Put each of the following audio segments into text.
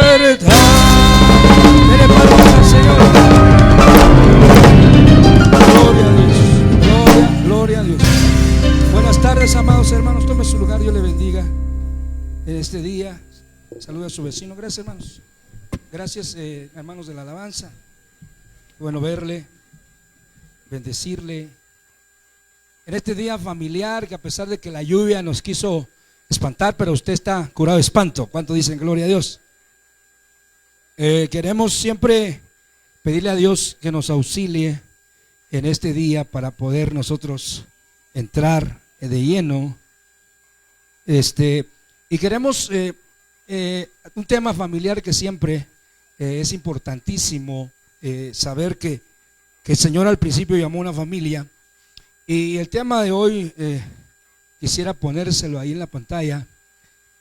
Dele palmas al Señor. Gloria a Dios. Gloria a Dios. Buenas tardes, amados hermanos. Tome su lugar, Dios le bendiga en este día. Saluda a su vecino. Gracias, hermanos. Gracias, hermanos de la alabanza. Bueno verle, bendecirle en este día familiar, que a pesar de que la lluvia nos quiso espantar, pero usted está curado de espanto. ¿Cuánto dicen gloria a Dios? Queremos siempre pedirle a Dios que nos auxilie en este día para poder nosotros entrar de lleno. Y queremos un tema familiar que siempre es importantísimo, saber que el Señor al principio llamó a una familia. Y el tema de hoy, quisiera ponérselo ahí en la pantalla.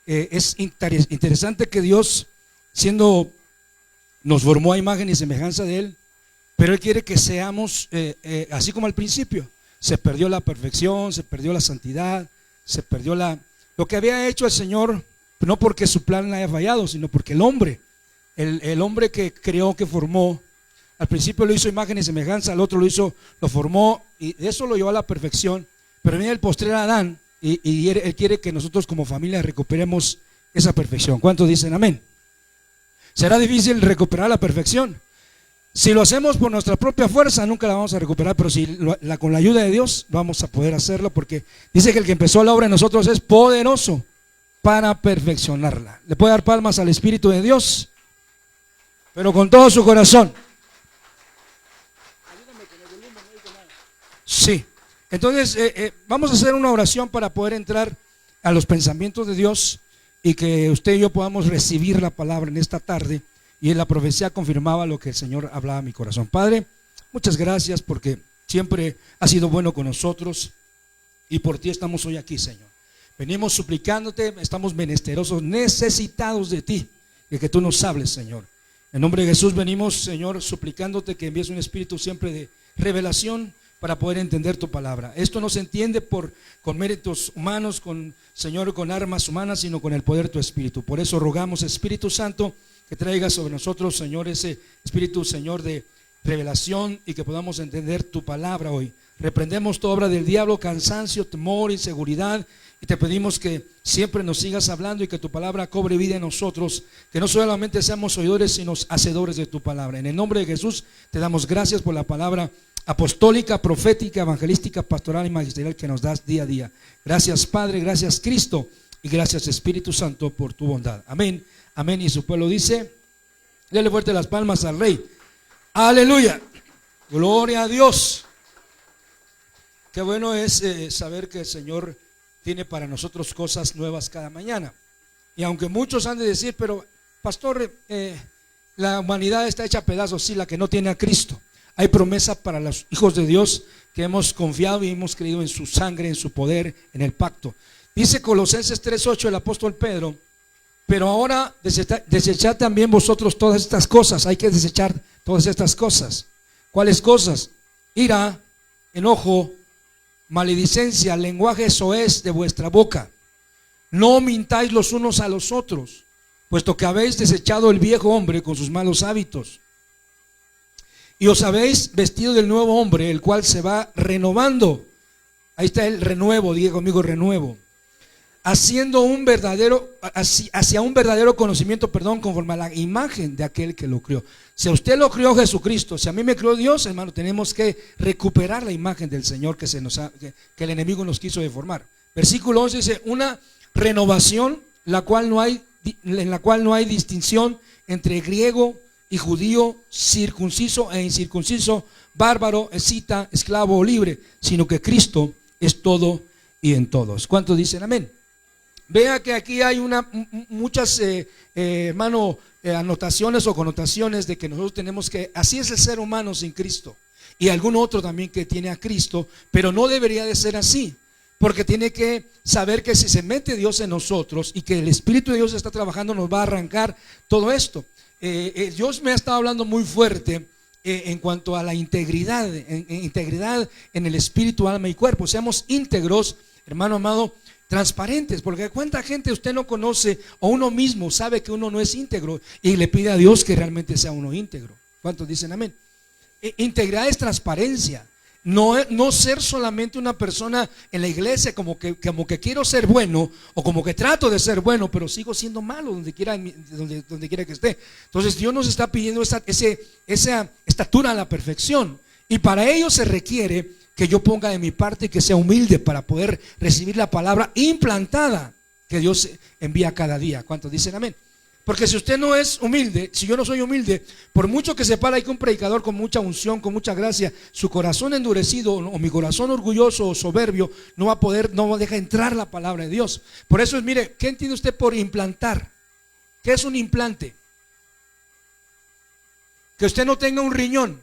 Es interesante que Dios, nos formó a imagen y semejanza de Él, pero Él quiere que seamos así como al principio. Se perdió la perfección, se perdió la santidad, se perdió lo que había hecho el Señor, no porque su plan haya fallado, sino porque el hombre que creó, que formó, al principio lo hizo imagen y semejanza, al otro lo formó, y eso lo llevó a la perfección. Pero viene el postrer Adán, y Él quiere que nosotros como familia recuperemos esa perfección. ¿Cuántos dicen amén? Será difícil recuperar la perfección. Si lo hacemos por nuestra propia fuerza, nunca la vamos a recuperar, pero con la ayuda de Dios vamos a poder hacerlo, porque dice que el que empezó la obra en nosotros es poderoso para perfeccionarla. ¿Le puede dar palmas al Espíritu de Dios? Pero con todo su corazón. Sí. Entonces vamos a hacer una oración para poder entrar a los pensamientos de Dios y que usted y yo podamos recibir la palabra en esta tarde. Y en la profecía confirmaba lo que el Señor hablaba a mi corazón. Padre, muchas gracias porque siempre has sido bueno con nosotros y por ti estamos hoy aquí, Señor. Venimos suplicándote, estamos menesterosos, necesitados de ti, de que tú nos hables, Señor. En nombre de Jesús venimos, Señor, suplicándote que envíes un espíritu siempre de revelación para poder entender tu palabra. Esto no se entiende con méritos humanos, Señor, con armas humanas, sino con el poder de tu Espíritu. Por eso rogamos, Espíritu Santo, que traiga sobre nosotros, Señor, ese espíritu, Señor, de revelación, y que podamos entender tu palabra hoy. Reprendemos toda obra del diablo, cansancio, temor, inseguridad, y te pedimos que siempre nos sigas hablando y que tu palabra cobre vida en nosotros, que no solamente seamos oidores, sino hacedores de tu palabra. En el nombre de Jesús te damos gracias por la palabra apostólica, profética, evangelística, pastoral y magisterial que nos das día a día. Gracias, Padre, gracias, Cristo, y gracias, Espíritu Santo, por tu bondad. Amén, amén. Y su pueblo dice, dele fuerte las palmas al Rey. Aleluya, gloria a Dios. Qué bueno es saber que el Señor tiene para nosotros cosas nuevas cada mañana. Y aunque muchos han de decir, pero pastor, la humanidad está hecha a pedazos. Sí, la que no tiene a Cristo. Hay promesa para los hijos de Dios que hemos confiado y hemos creído en su sangre, en su poder, en el pacto. Dice Colosenses 3:8 el apóstol Pedro, pero ahora desechad también vosotros todas estas cosas. Hay que desechar todas estas cosas. ¿Cuáles cosas? Ira, enojo, maledicencia, lenguaje soez de vuestra boca. No mintáis los unos a los otros, puesto que habéis desechado el viejo hombre con sus malos hábitos, y os habéis vestido del nuevo hombre, el cual se va renovando. Ahí está el renuevo, diga conmigo, renuevo. Hacia un verdadero conocimiento, conforme a la imagen de aquel que lo crió. Si a usted lo crió Jesucristo, si a mí me crió Dios, hermano, tenemos que recuperar la imagen del Señor que el enemigo nos quiso deformar. Versículo 11 dice, una renovación en la cual no hay distinción entre griego y judío, circunciso e incircunciso, bárbaro, escita, esclavo o libre, sino que Cristo es todo y en todos. ¿Cuántos dicen amén? Vea que aquí hay muchas anotaciones o connotaciones de que nosotros tenemos que, así es el ser humano sin Cristo, y algún otro también que tiene a Cristo, pero no debería de ser así, porque tiene que saber que si se mete Dios en nosotros y que el Espíritu de Dios está trabajando, nos va a arrancar todo esto. Dios me ha estado hablando muy fuerte en cuanto a la integridad en el espíritu, alma y cuerpo. Seamos íntegros, hermano amado, transparentes, porque cuánta gente usted no conoce o uno mismo sabe que uno no es íntegro y le pide a Dios que realmente sea uno íntegro. ¿Cuántos dicen amén? Integridad es transparencia. No ser solamente una persona en la iglesia como que quiero ser bueno o como que trato de ser bueno, pero sigo siendo malo donde quiera que esté. Entonces Dios nos está pidiendo esa estatura a la perfección, y para ello se requiere que yo ponga de mi parte y que sea humilde para poder recibir la palabra implantada que Dios envía cada día. ¿Cuántos dicen amén? Porque si usted no es humilde, si yo no soy humilde, por mucho que se para ahí que un predicador con mucha unción, con mucha gracia, su corazón endurecido o mi corazón orgulloso o soberbio no va a poder, no deja entrar la palabra de Dios. Por eso es, mire, ¿qué entiende usted por implantar? ¿Qué es un implante? Que usted no tenga un riñón,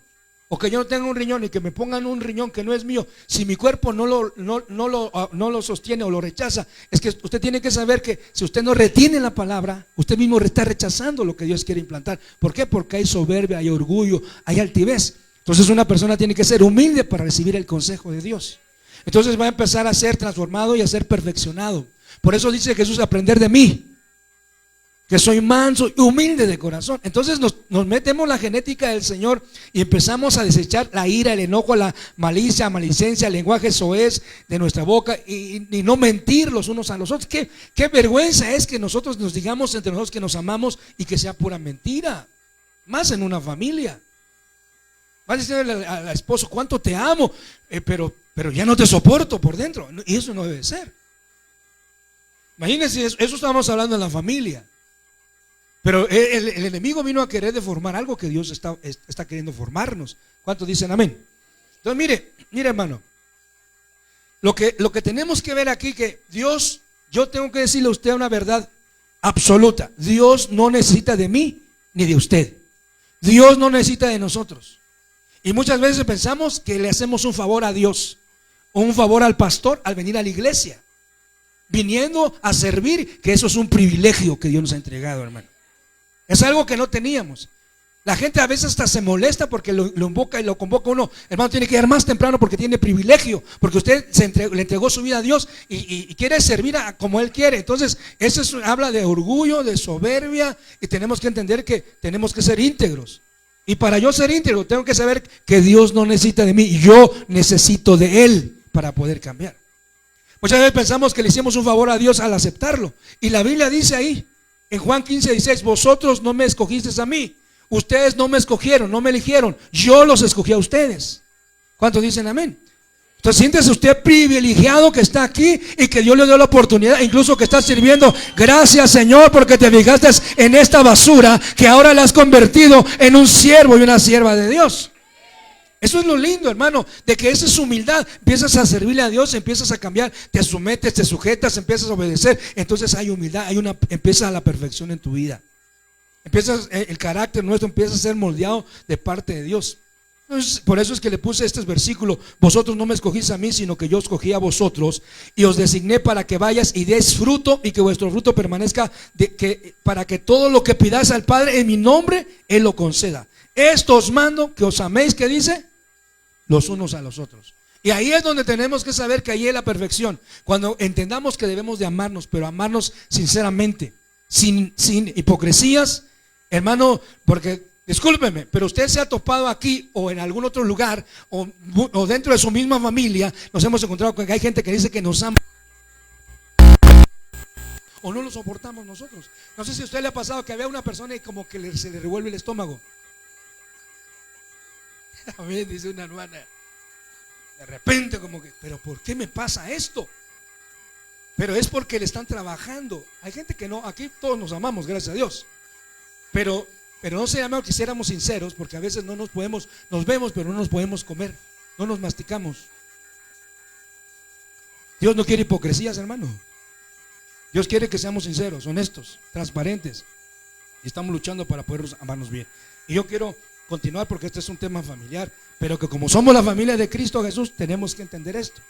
o que yo no tenga un riñón y que me pongan un riñón que no es mío. Si mi cuerpo no lo sostiene o lo rechaza, es que usted tiene que saber que si usted no retiene la palabra, usted mismo está rechazando lo que Dios quiere implantar. ¿Por qué? Porque hay soberbia, hay orgullo, hay altivez. Entonces una persona tiene que ser humilde para recibir el consejo de Dios. Entonces va a empezar a ser transformado y a ser perfeccionado. Por eso dice Jesús: aprender de mí, que soy manso y humilde de corazón. Entonces nos metemos la genética del Señor y empezamos a desechar la ira, el enojo, la malicia, maledicencia, el lenguaje soez de nuestra boca, y no mentir los unos a los otros. Qué vergüenza es que nosotros nos digamos entre nosotros que nos amamos y que sea pura mentira, más en una familia. Vas a decirle al esposo: cuánto te amo, pero ya no te soporto por dentro. Y eso no debe ser. Imagínense, eso estamos hablando en la familia. Pero el enemigo vino a querer deformar algo que Dios está queriendo formarnos. ¿Cuántos dicen amén? Entonces mire hermano, lo que tenemos que ver aquí, que Dios, yo tengo que decirle a usted una verdad absoluta: Dios no necesita de mí ni de usted. Dios no necesita de nosotros. Y muchas veces pensamos que le hacemos un favor a Dios o un favor al pastor al venir a la iglesia, viniendo a servir, que eso es un privilegio que Dios nos ha entregado, hermano. Es algo que no teníamos. La gente a veces hasta se molesta porque lo invoca y lo convoca uno. Hermano, tiene que llegar más temprano porque tiene privilegio, porque usted le entregó su vida a Dios y quiere servir como Él quiere. Entonces eso habla de orgullo, de soberbia, y tenemos que entender que tenemos que ser íntegros. Y para yo ser íntegro tengo que saber que Dios no necesita de mí, yo necesito de Él para poder cambiar. Muchas veces pensamos que le hicimos un favor a Dios al aceptarlo, y la Biblia dice ahí en Juan 15:16: vosotros no me escogisteis a mí, ustedes no me escogieron, no me eligieron, yo los escogí a ustedes. ¿Cuántos dicen amén? Entonces siéntese usted privilegiado que está aquí y que Dios le dio la oportunidad, incluso que está sirviendo. Gracias, Señor, porque te fijaste en esta basura que ahora la has convertido en un siervo y una sierva de Dios. Eso es lo lindo, hermano, de que esa es humildad. Empiezas a servirle a Dios, empiezas a cambiar, te sometes, te sujetas, empiezas a obedecer. Entonces hay humildad, empieza la perfección en tu vida. El carácter nuestro empieza a ser moldeado de parte de Dios. Entonces, por eso es que le puse este versículo: vosotros no me escogís a mí, sino que yo escogí a vosotros y os designé para que vayas y des fruto, y que vuestro fruto permanezca, para que todo lo que pidáis al Padre en mi nombre, Él lo conceda. Esto os mando, que os améis, ¿qué dice? Los unos a los otros. Y ahí es donde tenemos que saber que ahí es la perfección. Cuando entendamos que debemos de amarnos, pero amarnos sinceramente, sin hipocresías, hermano, porque discúlpeme, pero usted se ha topado aquí o en algún otro lugar o dentro de su misma familia, nos hemos encontrado con que hay gente que dice que nos ama o no lo soportamos nosotros. No sé si a usted le ha pasado que había una persona y como que se le revuelve el estómago. A mí dice una hermana, de repente como que, pero ¿por qué me pasa esto? Pero es porque le están trabajando. Hay gente que no, aquí todos nos amamos, gracias a Dios, pero no sería mejor que seamos sinceros, porque a veces nos vemos, pero no nos podemos comer, no nos masticamos. Dios no quiere hipocresías, hermano. Dios quiere que seamos sinceros, honestos, transparentes, y estamos luchando para poder amarnos bien. Y yo quiero continuar porque este es un tema familiar, pero que como somos la familia de Cristo Jesús, tenemos que entender esto.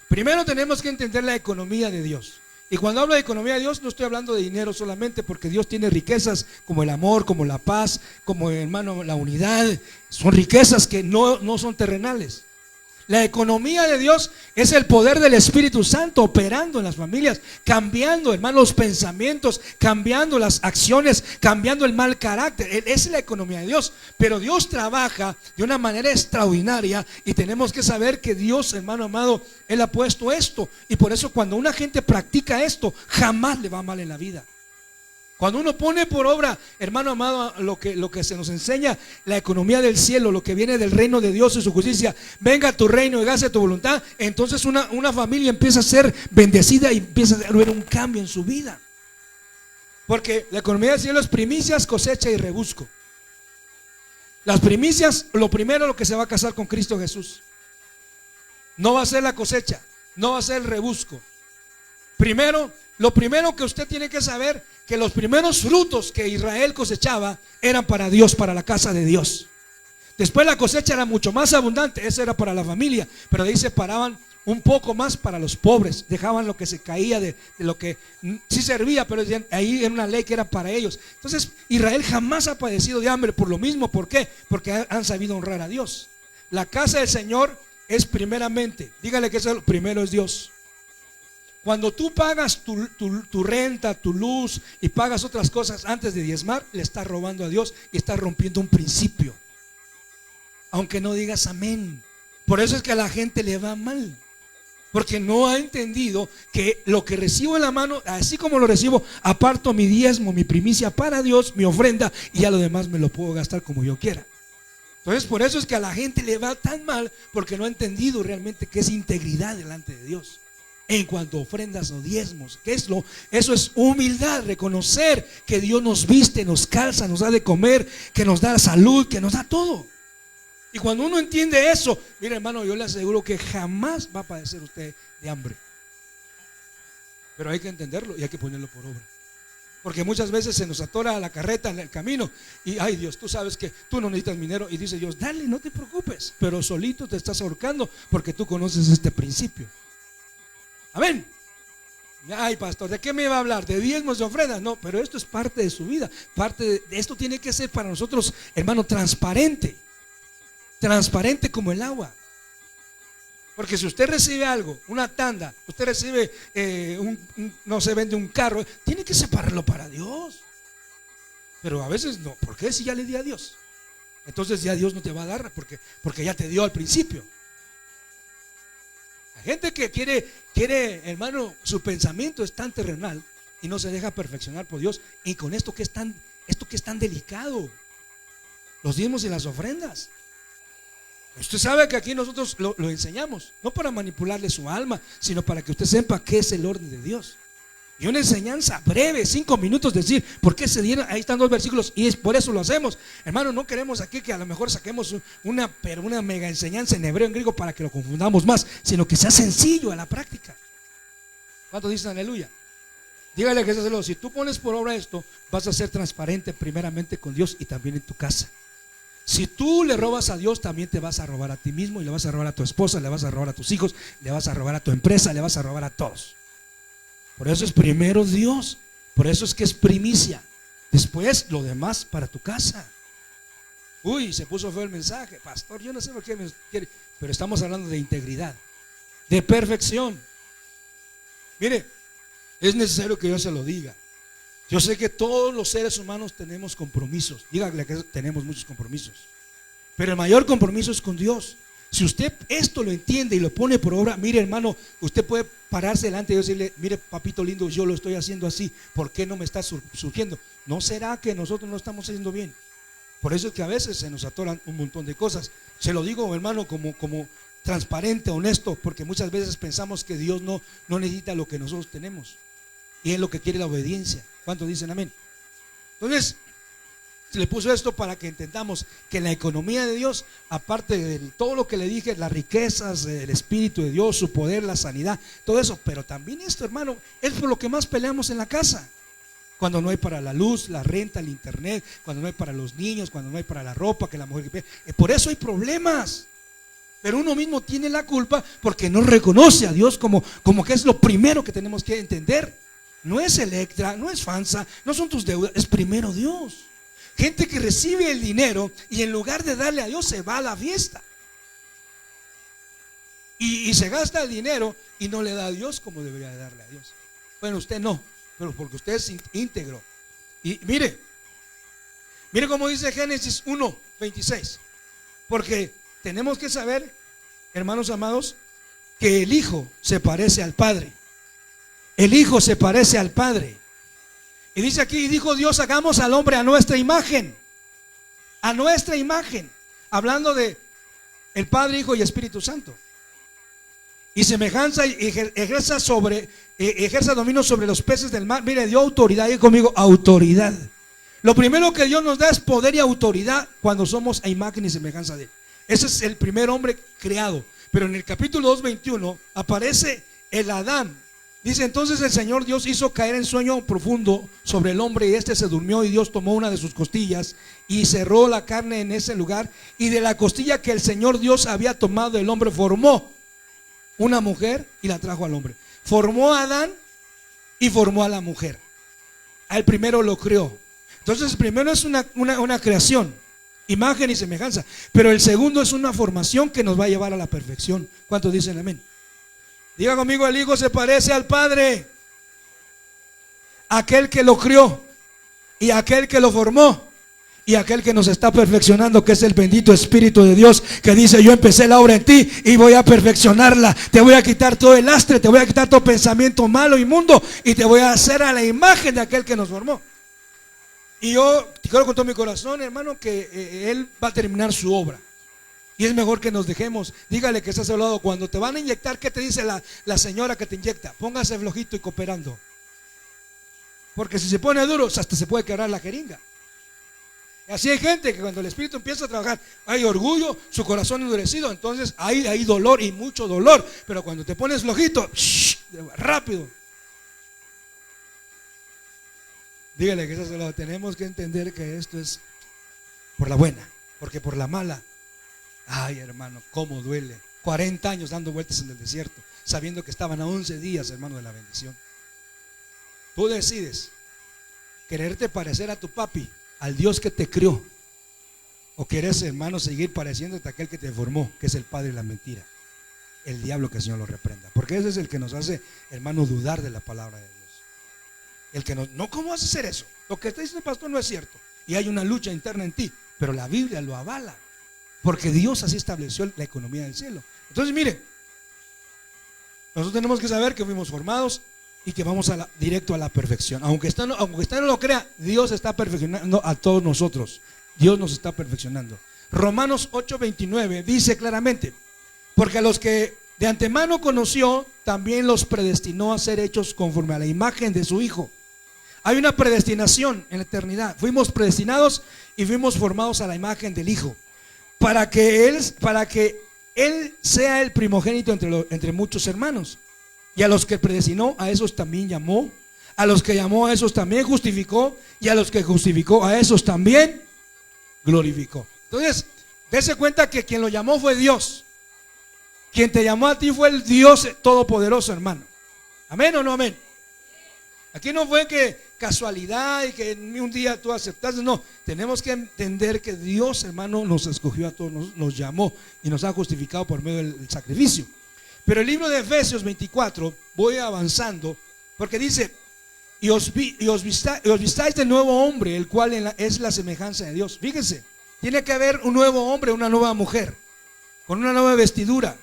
Primero tenemos que entender la economía de Dios. Y cuando hablo de economía de Dios, no estoy hablando de dinero solamente, porque Dios tiene riquezas como el amor, como la paz, como, hermano, la unidad. Son riquezas que no son terrenales. La economía de Dios es el poder del Espíritu Santo operando en las familias, cambiando, hermano, los pensamientos, cambiando las acciones, cambiando el mal carácter. Esa es la economía de Dios. Pero Dios trabaja de una manera extraordinaria y tenemos que saber que Dios, hermano amado, Él ha puesto esto. Y por eso cuando una gente practica esto, jamás le va mal en la vida. Cuando uno pone por obra, hermano amado, lo que se nos enseña, la economía del cielo, lo que viene del reino de Dios y su justicia, venga a tu reino y hágase tu voluntad, entonces una familia empieza a ser bendecida y empieza a haber un cambio en su vida. Porque la economía del cielo es primicias, cosecha y rebusco. Las primicias, lo primero, lo que se va a casar con Cristo Jesús. No va a ser la cosecha, no va a ser el rebusco. Primero, lo primero que usted tiene que saber, que los primeros frutos que Israel cosechaba eran para Dios, para la casa de Dios. Después la cosecha era mucho más abundante, esa era para la familia, pero de ahí separaban un poco más para los pobres, dejaban lo que se caía de lo que sí servía, pero ahí era una ley que era para ellos. Entonces Israel jamás ha padecido de hambre por lo mismo. ¿Por qué? Porque han sabido honrar a Dios. La casa del Señor es primeramente, dígale que eso primero es Dios. Cuando tú pagas tu renta, tu luz y pagas otras cosas antes de diezmar, le estás robando a Dios y estás rompiendo un principio. Aunque no digas amén. Por eso es que a la gente le va mal. Porque no ha entendido que lo que recibo en la mano, así como lo recibo, aparto mi diezmo, mi primicia para Dios, mi ofrenda, y ya lo demás me lo puedo gastar como yo quiera. Entonces por eso es que a la gente le va tan mal, porque no ha entendido realmente qué es integridad delante de Dios. En cuanto a ofrendas o diezmos, eso es humildad, reconocer que Dios nos viste, nos calza, nos da de comer, que nos da salud, que nos da todo. Y cuando uno entiende eso, mire hermano, yo le aseguro que jamás va a padecer usted de hambre. Pero hay que entenderlo y hay que ponerlo por obra. Porque muchas veces se nos atora la carreta en el camino y ay Dios, tú sabes que tú no necesitas dinero, y dice Dios, dale, no te preocupes, pero solito te estás ahorcando porque tú conoces este principio. Amén. Ay pastor, ¿de qué me va a hablar? ¿De diezmos, de ofrendas? No, pero esto es parte de su vida. Parte de esto tiene que ser para nosotros, hermano, transparente. Transparente como el agua. Porque si usted recibe algo, una tanda, usted recibe no se vende un carro, tiene que separarlo para Dios. Pero a veces no. ¿Por qué? Si ya le di a Dios. Entonces ya Dios no te va a dar porque ya te dio al principio. La gente que quiere, hermano, su pensamiento es tan terrenal y no se deja perfeccionar por Dios. Y con esto que es tan delicado, los diezmos y las ofrendas. Usted sabe que aquí nosotros lo enseñamos, no para manipularle su alma, sino para que usted sepa qué es el orden de Dios. Y una enseñanza breve, 5 minutos, decir por qué se dieron. Ahí están 2 versículos y es por eso lo hacemos. Hermano, no queremos aquí que a lo mejor saquemos una mega enseñanza en hebreo, en griego, para que lo confundamos más, sino que sea sencillo a la práctica. ¿Cuántos dicen aleluya? Dígale que es, si tú pones por obra esto, vas a ser transparente primeramente con Dios y también en tu casa. Si tú le robas a Dios, también te vas a robar a ti mismo, y le vas a robar a tu esposa, le vas a robar a tus hijos, le vas a robar a tu empresa, le vas a robar a todos. Por eso es primero Dios. Por eso es que es primicia. Después lo demás para tu casa. Uy, se puso feo el mensaje, pastor, yo no sé por qué me quiere. Pero estamos hablando de integridad, de perfección. Mire, es necesario que yo se lo diga. Yo sé que todos los seres humanos tenemos compromisos. Dígale que tenemos muchos compromisos, pero el mayor compromiso es con Dios. Si usted esto lo entiende y lo pone por obra, mire hermano, usted puede pararse delante de Dios y decirle, mire papito lindo, yo lo estoy haciendo así, ¿por qué no me está surgiendo? ¿No será que nosotros no estamos haciendo bien? Por eso es que a veces se nos atoran un montón de cosas. Se lo digo hermano como transparente, honesto, porque muchas veces pensamos que Dios no necesita lo que nosotros tenemos, y es lo que quiere la obediencia. ¿Cuántos dicen amén? Entonces se le puso esto para que entendamos que la economía de Dios, aparte de todo lo que le dije, las riquezas, el Espíritu de Dios, su poder, la sanidad, todo eso, pero también esto hermano, es por lo que más peleamos en la casa. Cuando no hay para la luz, la renta, el internet, cuando no hay para los niños, cuando no hay para la ropa, que la mujer que por eso hay problemas. Pero uno mismo tiene la culpa porque no reconoce a Dios como que es lo primero que tenemos que entender. No es Electra, no es FANSA, no son tus deudas, es primero Dios. Gente que recibe el dinero y en lugar de darle a Dios se va a la fiesta. y se gasta el dinero y no le da a Dios como debería de darle a Dios. Bueno, usted no, pero porque usted es íntegro. Y mire cómo dice Génesis 1:26. Porque tenemos que saber, hermanos amados, que el Hijo se parece al Padre. El Hijo se parece al Padre. Y dice aquí, y dijo Dios, hagamos al hombre a nuestra imagen. A nuestra imagen. Hablando de el Padre, Hijo y Espíritu Santo. Y semejanza ejerza dominio sobre los peces del mar. Mire, dio autoridad. Y conmigo, autoridad. Lo primero que Dios nos da es poder y autoridad cuando somos a imagen y semejanza de Él. Ese es el primer hombre creado. Pero en el capítulo 2:21 aparece el Adán. Dice, entonces el Señor Dios hizo caer en sueño profundo sobre el hombre, y este se durmió, y Dios tomó una de sus costillas y cerró la carne en ese lugar, y de la costilla que el Señor Dios había tomado del hombre formó una mujer y la trajo al hombre. Formó a Adán y formó a la mujer. Al primero lo creó. Entonces el primero es una creación, imagen y semejanza, pero el segundo es una formación que nos va a llevar a la perfección. ¿Cuántos dicen amén? Diga conmigo, el Hijo se parece al Padre, aquel que lo crió y aquel que lo formó y aquel que nos está perfeccionando, que es el bendito Espíritu de Dios, que dice, yo empecé la obra en ti y voy a perfeccionarla. Te voy a quitar todo el lastre, te voy a quitar todo pensamiento malo, inmundo, y te voy a hacer a la imagen de aquel que nos formó. Y yo quiero con todo mi corazón, hermano, que Él va a terminar su obra. Y es mejor que nos dejemos. Dígale que estás a su lado. Cuando te van a inyectar, ¿qué te dice la señora que te inyecta? Póngase flojito y cooperando. Porque si se pone duro, hasta se puede quebrar la jeringa. Y así hay gente que cuando el Espíritu empieza a trabajar, hay orgullo, su corazón endurecido, entonces hay dolor y mucho dolor. Pero cuando te pones flojito, rápido. Dígale que estás a su lado. Tenemos que entender que esto es por la buena, porque por la mala, ay, hermano, cómo duele. 40 años dando vueltas en el desierto, sabiendo que estaban a 11 días, hermano, de la bendición. Tú decides quererte parecer a tu papi, al Dios que te crió, o quieres, hermano, seguir pareciéndote a aquel que te formó, que es el padre de la mentira, el diablo, que el Señor lo reprenda. Porque ese es el que nos hace, hermano, dudar de la palabra de Dios. El que no, ¿cómo vas a hacer eso? Lo que te dice el pastor no es cierto, y hay una lucha interna en ti, pero la Biblia lo avala. Porque Dios así estableció la economía del cielo. Entonces mire, nosotros tenemos que saber que fuimos formados y que vamos directo a la perfección. Aunque usted no lo crea, Dios está perfeccionando a todos nosotros. Dios nos está perfeccionando. Romanos 8:29 dice claramente, porque a los que de antemano conoció, también los predestinó a ser hechos conforme a la imagen de su Hijo. Hay una predestinación en la eternidad. Fuimos predestinados y fuimos formados a la imagen del Hijo. Para que él sea el primogénito entre muchos hermanos. Y a los que predestinó, a esos también llamó. A los que llamó, a esos también justificó. Y a los que justificó, a esos también glorificó. Entonces, dése cuenta que quien lo llamó fue Dios. Quien te llamó a ti fue el Dios todopoderoso, hermano. ¿Amén o no amén? Aquí no fue que casualidad y que un día tú aceptaste. No, tenemos que entender que Dios, hermano, nos escogió a todos, nos llamó y nos ha justificado por medio del sacrificio. Pero el libro de Efesios 24, voy avanzando, porque dice, y os vistáis del nuevo hombre, el cual es la semejanza de Dios. Fíjense, tiene que haber un nuevo hombre, una nueva mujer, con una nueva vestidura.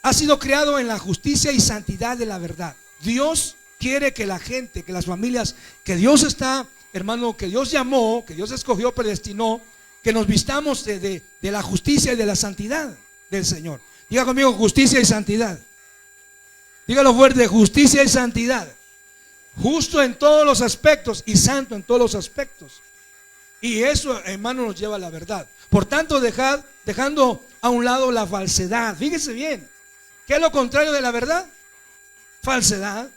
Ha sido creado en la justicia y santidad de la verdad. Dios quiere que la gente, que las familias, que Dios está, hermano, que Dios llamó, que Dios escogió, predestinó, que nos vistamos de la justicia y de la santidad del Señor. Diga conmigo, justicia y santidad. Dígalo fuerte, justicia y santidad. Justo en todos los aspectos y santo en todos los aspectos. Y eso, hermano, nos lleva a la verdad. Por tanto, dejando a un lado la falsedad. Fíjese bien, ¿qué es lo contrario de la verdad? Falsedad.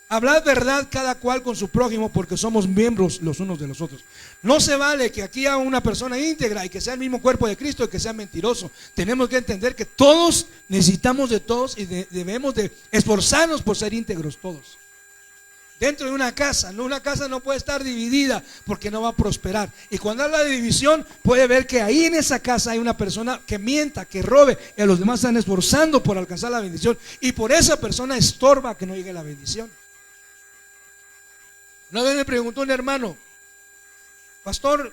Hablad verdad cada cual con su prójimo, porque somos miembros los unos de los otros. No se vale que aquí haya una persona íntegra y que sea el mismo cuerpo de Cristo y que sea mentiroso. Tenemos que entender que todos necesitamos de todos y debemos de esforzarnos por ser íntegros todos. dentro de una casa. No, una casa no puede estar dividida porque no va a prosperar. Y cuando habla de división, puede ver que ahí en esa casa hay una persona que mienta, que robe, y a los demás están esforzando por alcanzar la bendición, y por esa persona estorba que no llegue la bendición. Una vez me preguntó un hermano: pastor,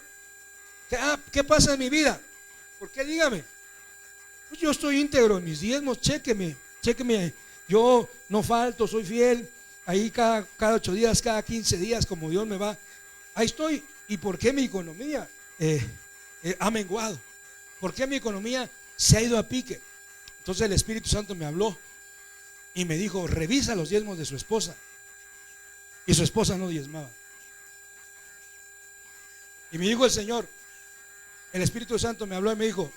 ¿qué pasa en mi vida? ¿Por qué? Dígame. Pues yo estoy íntegro en mis diezmos, chéqueme. Yo no falto, soy fiel. Ahí cada 8 días, cada 15 días, como Dios me va, ahí estoy. ¿Y por qué mi economía ha menguado? ¿Por qué mi economía se ha ido a pique? Entonces el Espíritu Santo me habló y me dijo: revisa los diezmos de su esposa. Y su esposa no diezmaba. Y me dijo el Señor, el Espíritu Santo me habló y me dijo: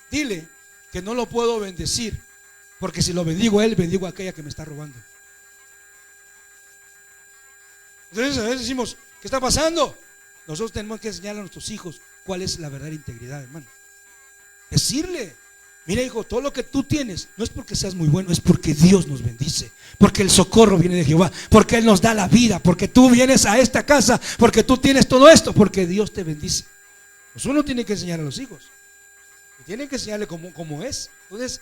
dile que no lo puedo bendecir, porque si lo bendigo a él, bendigo a aquella que me está robando. Entonces a veces decimos: ¿qué está pasando? Nosotros tenemos que enseñarle a nuestros hijos cuál es la verdadera integridad, hermano. Decirle: mira, hijo, todo lo que tú tienes no es porque seas muy bueno, es porque Dios nos bendice, porque el socorro viene de Jehová, porque Él nos da la vida, porque tú vienes a esta casa, porque tú tienes todo esto, porque Dios te bendice. Pues uno tiene que enseñar a los hijos, y tienen que enseñarle cómo es. Entonces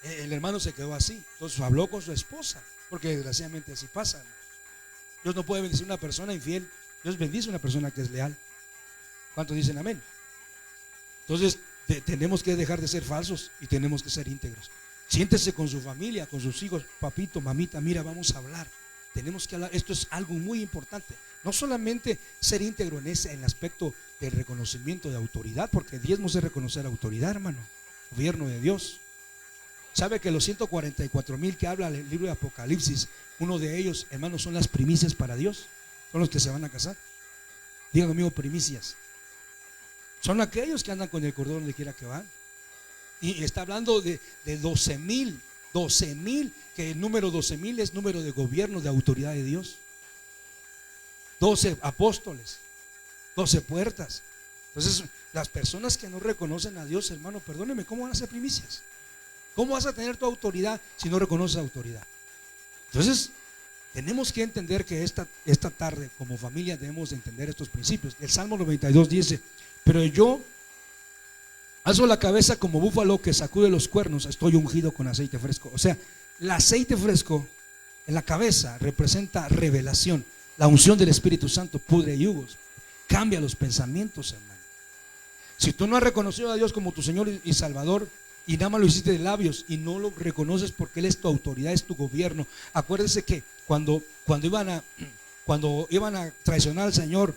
el hermano se quedó así. Entonces habló con su esposa, porque desgraciadamente así pasa. Dios no puede bendecir a una persona infiel. Dios bendice a una persona que es leal. ¿Cuántos dicen amén? Entonces tenemos que dejar de ser falsos y tenemos que ser íntegros. Siéntese con su familia, con sus hijos: papito, mamita, mira, vamos a hablar. Tenemos que hablar. Esto es algo muy importante. No solamente ser íntegro en el aspecto del reconocimiento de autoridad, porque diezmo es reconocer autoridad, hermano, gobierno de Dios. ¿Sabe que los 144,000 que habla el libro de Apocalipsis, uno de ellos, hermanos, son las primicias para Dios? Son los que se van a casar. Digan conmigo: primicias. Son aquellos que andan con el cordón donde quiera que van. Y está hablando de 12,000, que el número 12,000 es número de gobierno, de autoridad de Dios. 12 apóstoles, 12 puertas. Entonces, las personas que no reconocen a Dios, hermano, perdóneme, ¿cómo van a ser primicias? ¿Cómo vas a tener tu autoridad si no reconoces autoridad? Entonces, tenemos que entender que esta tarde, como familia, debemos de entender estos principios. El Salmo 92 dice: pero yo alzo la cabeza como búfalo que sacude los cuernos, estoy ungido con aceite fresco. O sea, el aceite fresco en la cabeza representa revelación. La unción del Espíritu Santo pudre yugos, cambia los pensamientos, hermano. Si tú no has reconocido a Dios como tu Señor y Salvador, y nada más lo hiciste de labios y no lo reconoces porque Él es tu autoridad, es tu gobierno. Acuérdese que cuando iban a traicionar al Señor,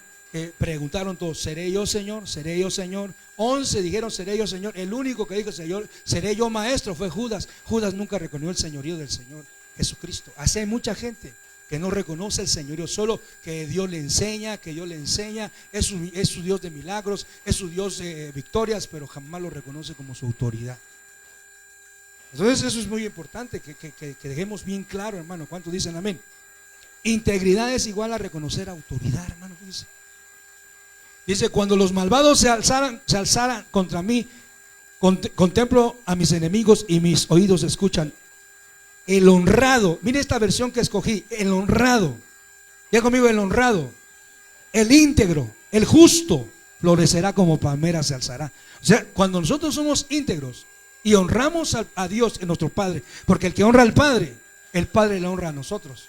preguntaron todos: ¿seré yo Señor? ¿Seré yo Señor? 11 dijeron: seré yo Señor. El único que dijo: Señor, seré yo Maestro, fue Judas. Judas nunca reconoció el señorío del Señor Jesucristo. Así hay mucha gente que no reconoce el señorío, solo que Dios le enseña, es su Dios de milagros, es su Dios de victorias, pero jamás lo reconoce como su autoridad. Entonces eso es muy importante, que dejemos bien claro, hermano. ¿Cuántos dicen amén? Integridad es igual a reconocer autoridad, hermano. Dice: cuando los malvados se alzaran contra mí, contemplo a mis enemigos y mis oídos escuchan. El honrado, mire esta versión que escogí: el honrado, ya conmigo, el honrado, el íntegro, el justo, florecerá como palmera, se alzará. O sea, cuando nosotros somos íntegros y honramos a Dios, en nuestro Padre, porque el que honra al Padre, el Padre le honra a nosotros.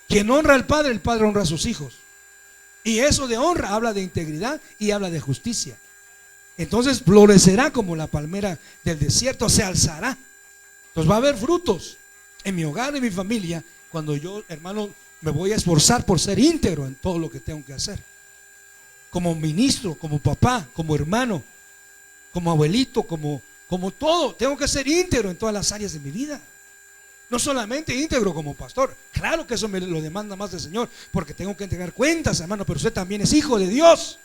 Quien honra al Padre, el Padre honra a sus hijos. Y eso de honra habla de integridad y habla de justicia. Entonces florecerá como la palmera del desierto, se alzará. Entonces va a haber frutos en mi hogar, en mi familia, cuando yo, hermano, me voy a esforzar por ser íntegro en todo lo que tengo que hacer. Como ministro, como papá, como hermano, como abuelito, como todo. Tengo que ser íntegro en todas las áreas de mi vida. No solamente íntegro como pastor. Claro que eso me lo demanda más del Señor, porque tengo que entregar cuentas, hermano. Pero usted también es hijo de Dios.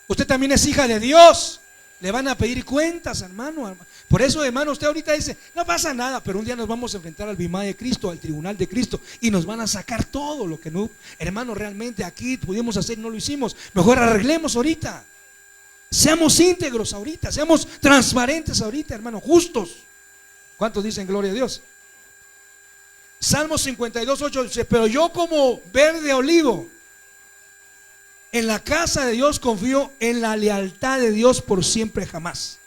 Usted también es hija de Dios. Le van a pedir cuentas, hermano. Por eso, hermano, usted ahorita dice: no pasa nada, pero un día nos vamos a enfrentar al Bimá de Cristo, al tribunal de Cristo, y nos van a sacar todo lo que no, hermano, realmente aquí pudimos hacer y no lo hicimos. Mejor arreglemos ahorita. Seamos íntegros ahorita, seamos transparentes ahorita, hermano, justos. ¿Cuántos dicen gloria a Dios? Salmo 52:8 dice: pero yo como verde olivo, en la casa de Dios confío en la lealtad de Dios por siempre jamás.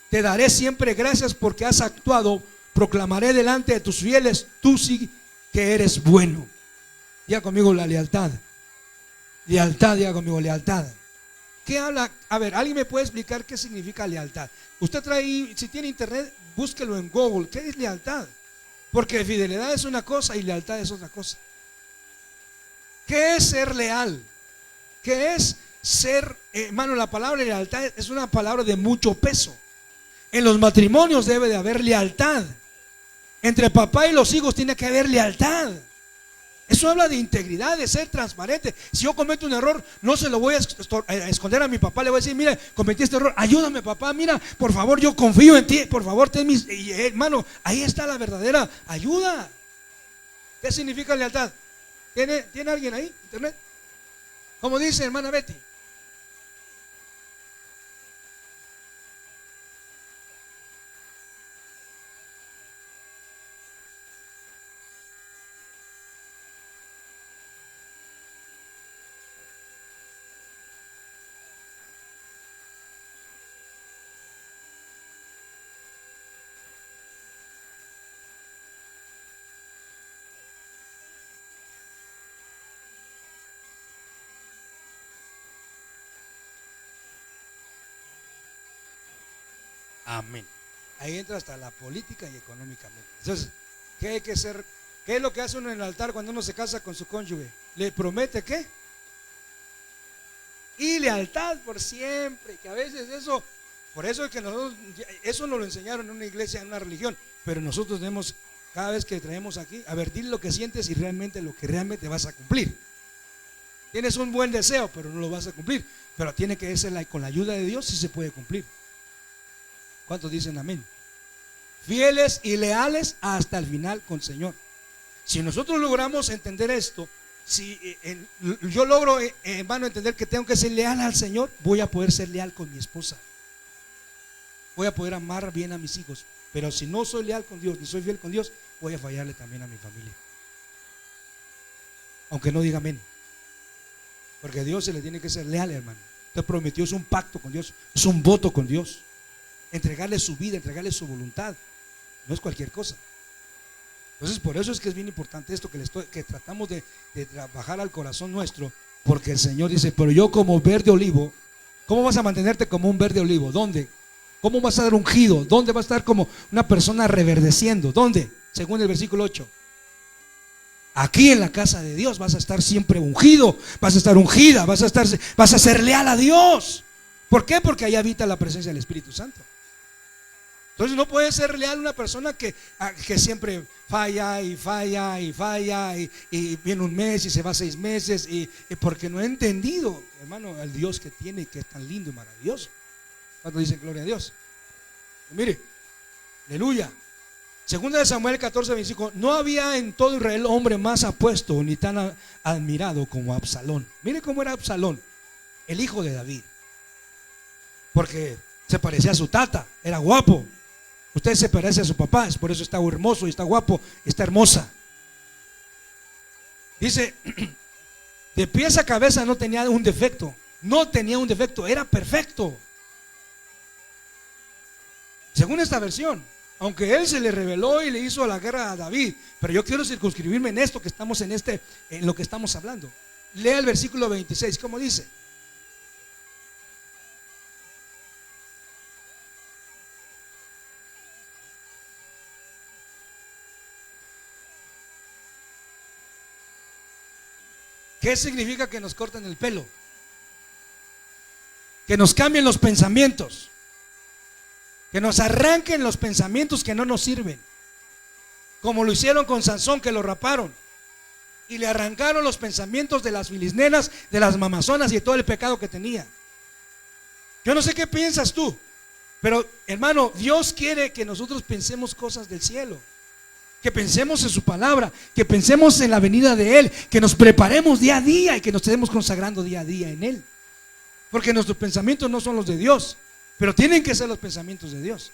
Te daré siempre gracias porque has actuado. Proclamaré delante de tus fieles, tú sí que eres bueno. Diga conmigo la lealtad. Lealtad, diga conmigo lealtad. ¿Qué habla? A ver, ¿alguien me puede explicar qué significa lealtad? Usted trae, si tiene internet, búsquelo en Google. ¿Qué es lealtad? Porque fidelidad es una cosa y lealtad es otra cosa. ¿Qué es ser leal? ¿Qué es ser, hermano? La palabra lealtad es una palabra de mucho peso. En los matrimonios debe de haber lealtad. Entre papá y los hijos tiene que haber lealtad. Eso habla de integridad, de ser transparente. Si yo cometo un error, no se lo voy a esconder a mi papá. Le voy a decir: mira, cometí este error, ayúdame papá, mira, por favor, yo confío en ti, por favor, ten mis... hermano, ahí está la verdadera ayuda. ¿Qué significa lealtad? ¿Tiene alguien ahí? ¿Internet? Como dice hermana Betty. Amén. Ahí entra hasta la política y económicamente. Entonces, ¿qué hay que hacer? ¿Qué es lo que hace uno en el altar cuando uno se casa con su cónyuge? ¿Le promete qué? Y lealtad por siempre. Que a veces eso, por eso es que nosotros, eso nos lo enseñaron en una iglesia, en una religión. Pero nosotros tenemos, cada vez que traemos aquí, a ver, dile lo que sientes y realmente lo que realmente vas a cumplir. Tienes un buen deseo, pero no lo vas a cumplir. Pero tiene que ser con la ayuda de Dios, sí se puede cumplir. ¿Cuántos dicen amén? Fieles y leales hasta el final con el Señor. Si nosotros logramos entender esto, si yo logro, hermano, entender que tengo que ser leal al Señor, voy a poder ser leal con mi esposa. Voy a poder amar bien a mis hijos. Pero si no soy leal con Dios, ni soy fiel con Dios, voy a fallarle también a mi familia. Aunque no diga amén. Porque a Dios se le tiene que ser leal, hermano. Usted prometió, es un pacto con Dios, es un voto con Dios. Entregarle su vida, entregarle su voluntad. No es cualquier cosa. Entonces por eso es que es bien importante esto que tratamos de trabajar al corazón nuestro. Porque el Señor dice: pero yo como verde olivo. ¿Cómo vas a mantenerte como un verde olivo? ¿Dónde? ¿Cómo vas a dar ungido? ¿Dónde vas a estar como una persona reverdeciendo? ¿Dónde? Según el versículo 8. Aquí en la casa de Dios vas a estar siempre ungido, vas a estar ungida, vas a ser leal a Dios. ¿Por qué? Porque ahí habita la presencia del Espíritu Santo. Entonces no puede ser leal una persona que siempre falla y falla y falla y viene un mes y se va 6 meses y porque no ha entendido, hermano, al Dios que tiene, que es tan lindo y maravilloso. ¿Cuántos dicen gloria a Dios? Mire, aleluya. Segunda de Samuel 14:25. No había en todo Israel hombre más apuesto ni tan admirado como Absalón. Mire cómo era Absalón, el hijo de David. Porque se parecía a su tata, era guapo. Usted se parece a su papá, es por eso está hermoso y está guapo, está hermosa. Dice, de pies a cabeza no tenía un defecto. No tenía un defecto, era perfecto. Según esta versión, aunque él se le rebeló y le hizo la guerra a David, pero yo quiero circunscribirme en esto que estamos en lo que estamos hablando. Lea el versículo 26, ¿cómo dice? ¿Qué significa que nos corten el pelo? Que nos cambien los pensamientos. Que nos arranquen los pensamientos que no nos sirven. Como lo hicieron con Sansón, que lo raparon. Y le arrancaron los pensamientos de las filisneas, de las mamazonas y de todo el pecado que tenía. Yo no sé qué piensas tú, pero hermano, Dios quiere que nosotros pensemos cosas del cielo. Que pensemos en su palabra, que pensemos en la venida de Él, que nos preparemos día a día y que nos estemos consagrando día a día en Él. Porque nuestros pensamientos no son los de Dios, pero tienen que ser los pensamientos de Dios.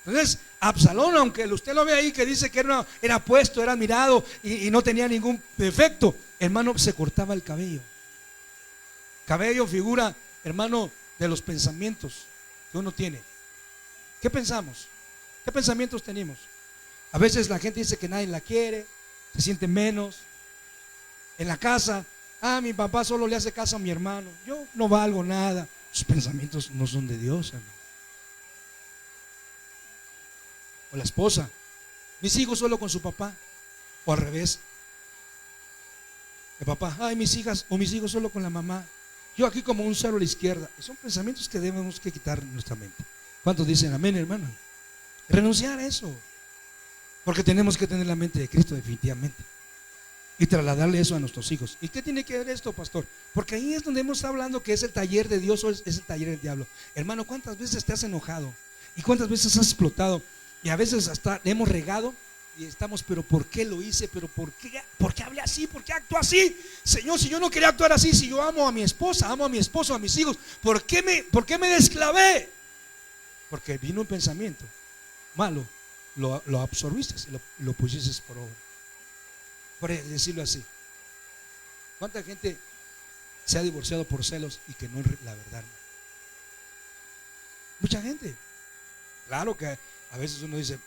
Entonces, Absalón, aunque usted lo ve ahí que dice que era puesto, era mirado y no tenía ningún defecto, hermano, se cortaba el cabello. Cabello figura, hermano, de los pensamientos que uno tiene. ¿Qué pensamos? ¿Qué pensamientos tenemos? A veces la gente dice que nadie la quiere, se siente menos. En la casa, mi papá solo le hace caso a mi hermano, yo no valgo nada. Sus pensamientos no son de Dios, hermano. O la esposa, mis hijos solo con su papá. O al revés, el papá, mis hijas o mis hijos solo con la mamá, yo aquí como un cero a la izquierda. Son pensamientos que debemos que quitar en nuestra mente. ¿Cuántos dicen amén, hermano? Renunciar a eso, porque tenemos que tener la mente de Cristo definitivamente y trasladarle eso a nuestros hijos. ¿Y qué tiene que ver esto, pastor? Porque ahí es donde hemos estado hablando que es el taller de Dios o es el taller del diablo. Hermano, ¿cuántas veces te has enojado? ¿Y cuántas veces has explotado? Y a veces hasta le hemos regado y estamos, pero ¿por qué lo hice? ¿Pero por qué hablé así? ¿Por qué actúo así? Señor, si yo no quería actuar así, si yo amo a mi esposa, amo a mi esposo, a mis hijos, ¿por qué me desclavé? Porque vino un pensamiento malo, lo absorbiste y lo pusiste por obra. Por decirlo así. ¿Cuánta gente se ha divorciado por celos y que no es la verdad? Mucha gente. Claro que a veces uno dice,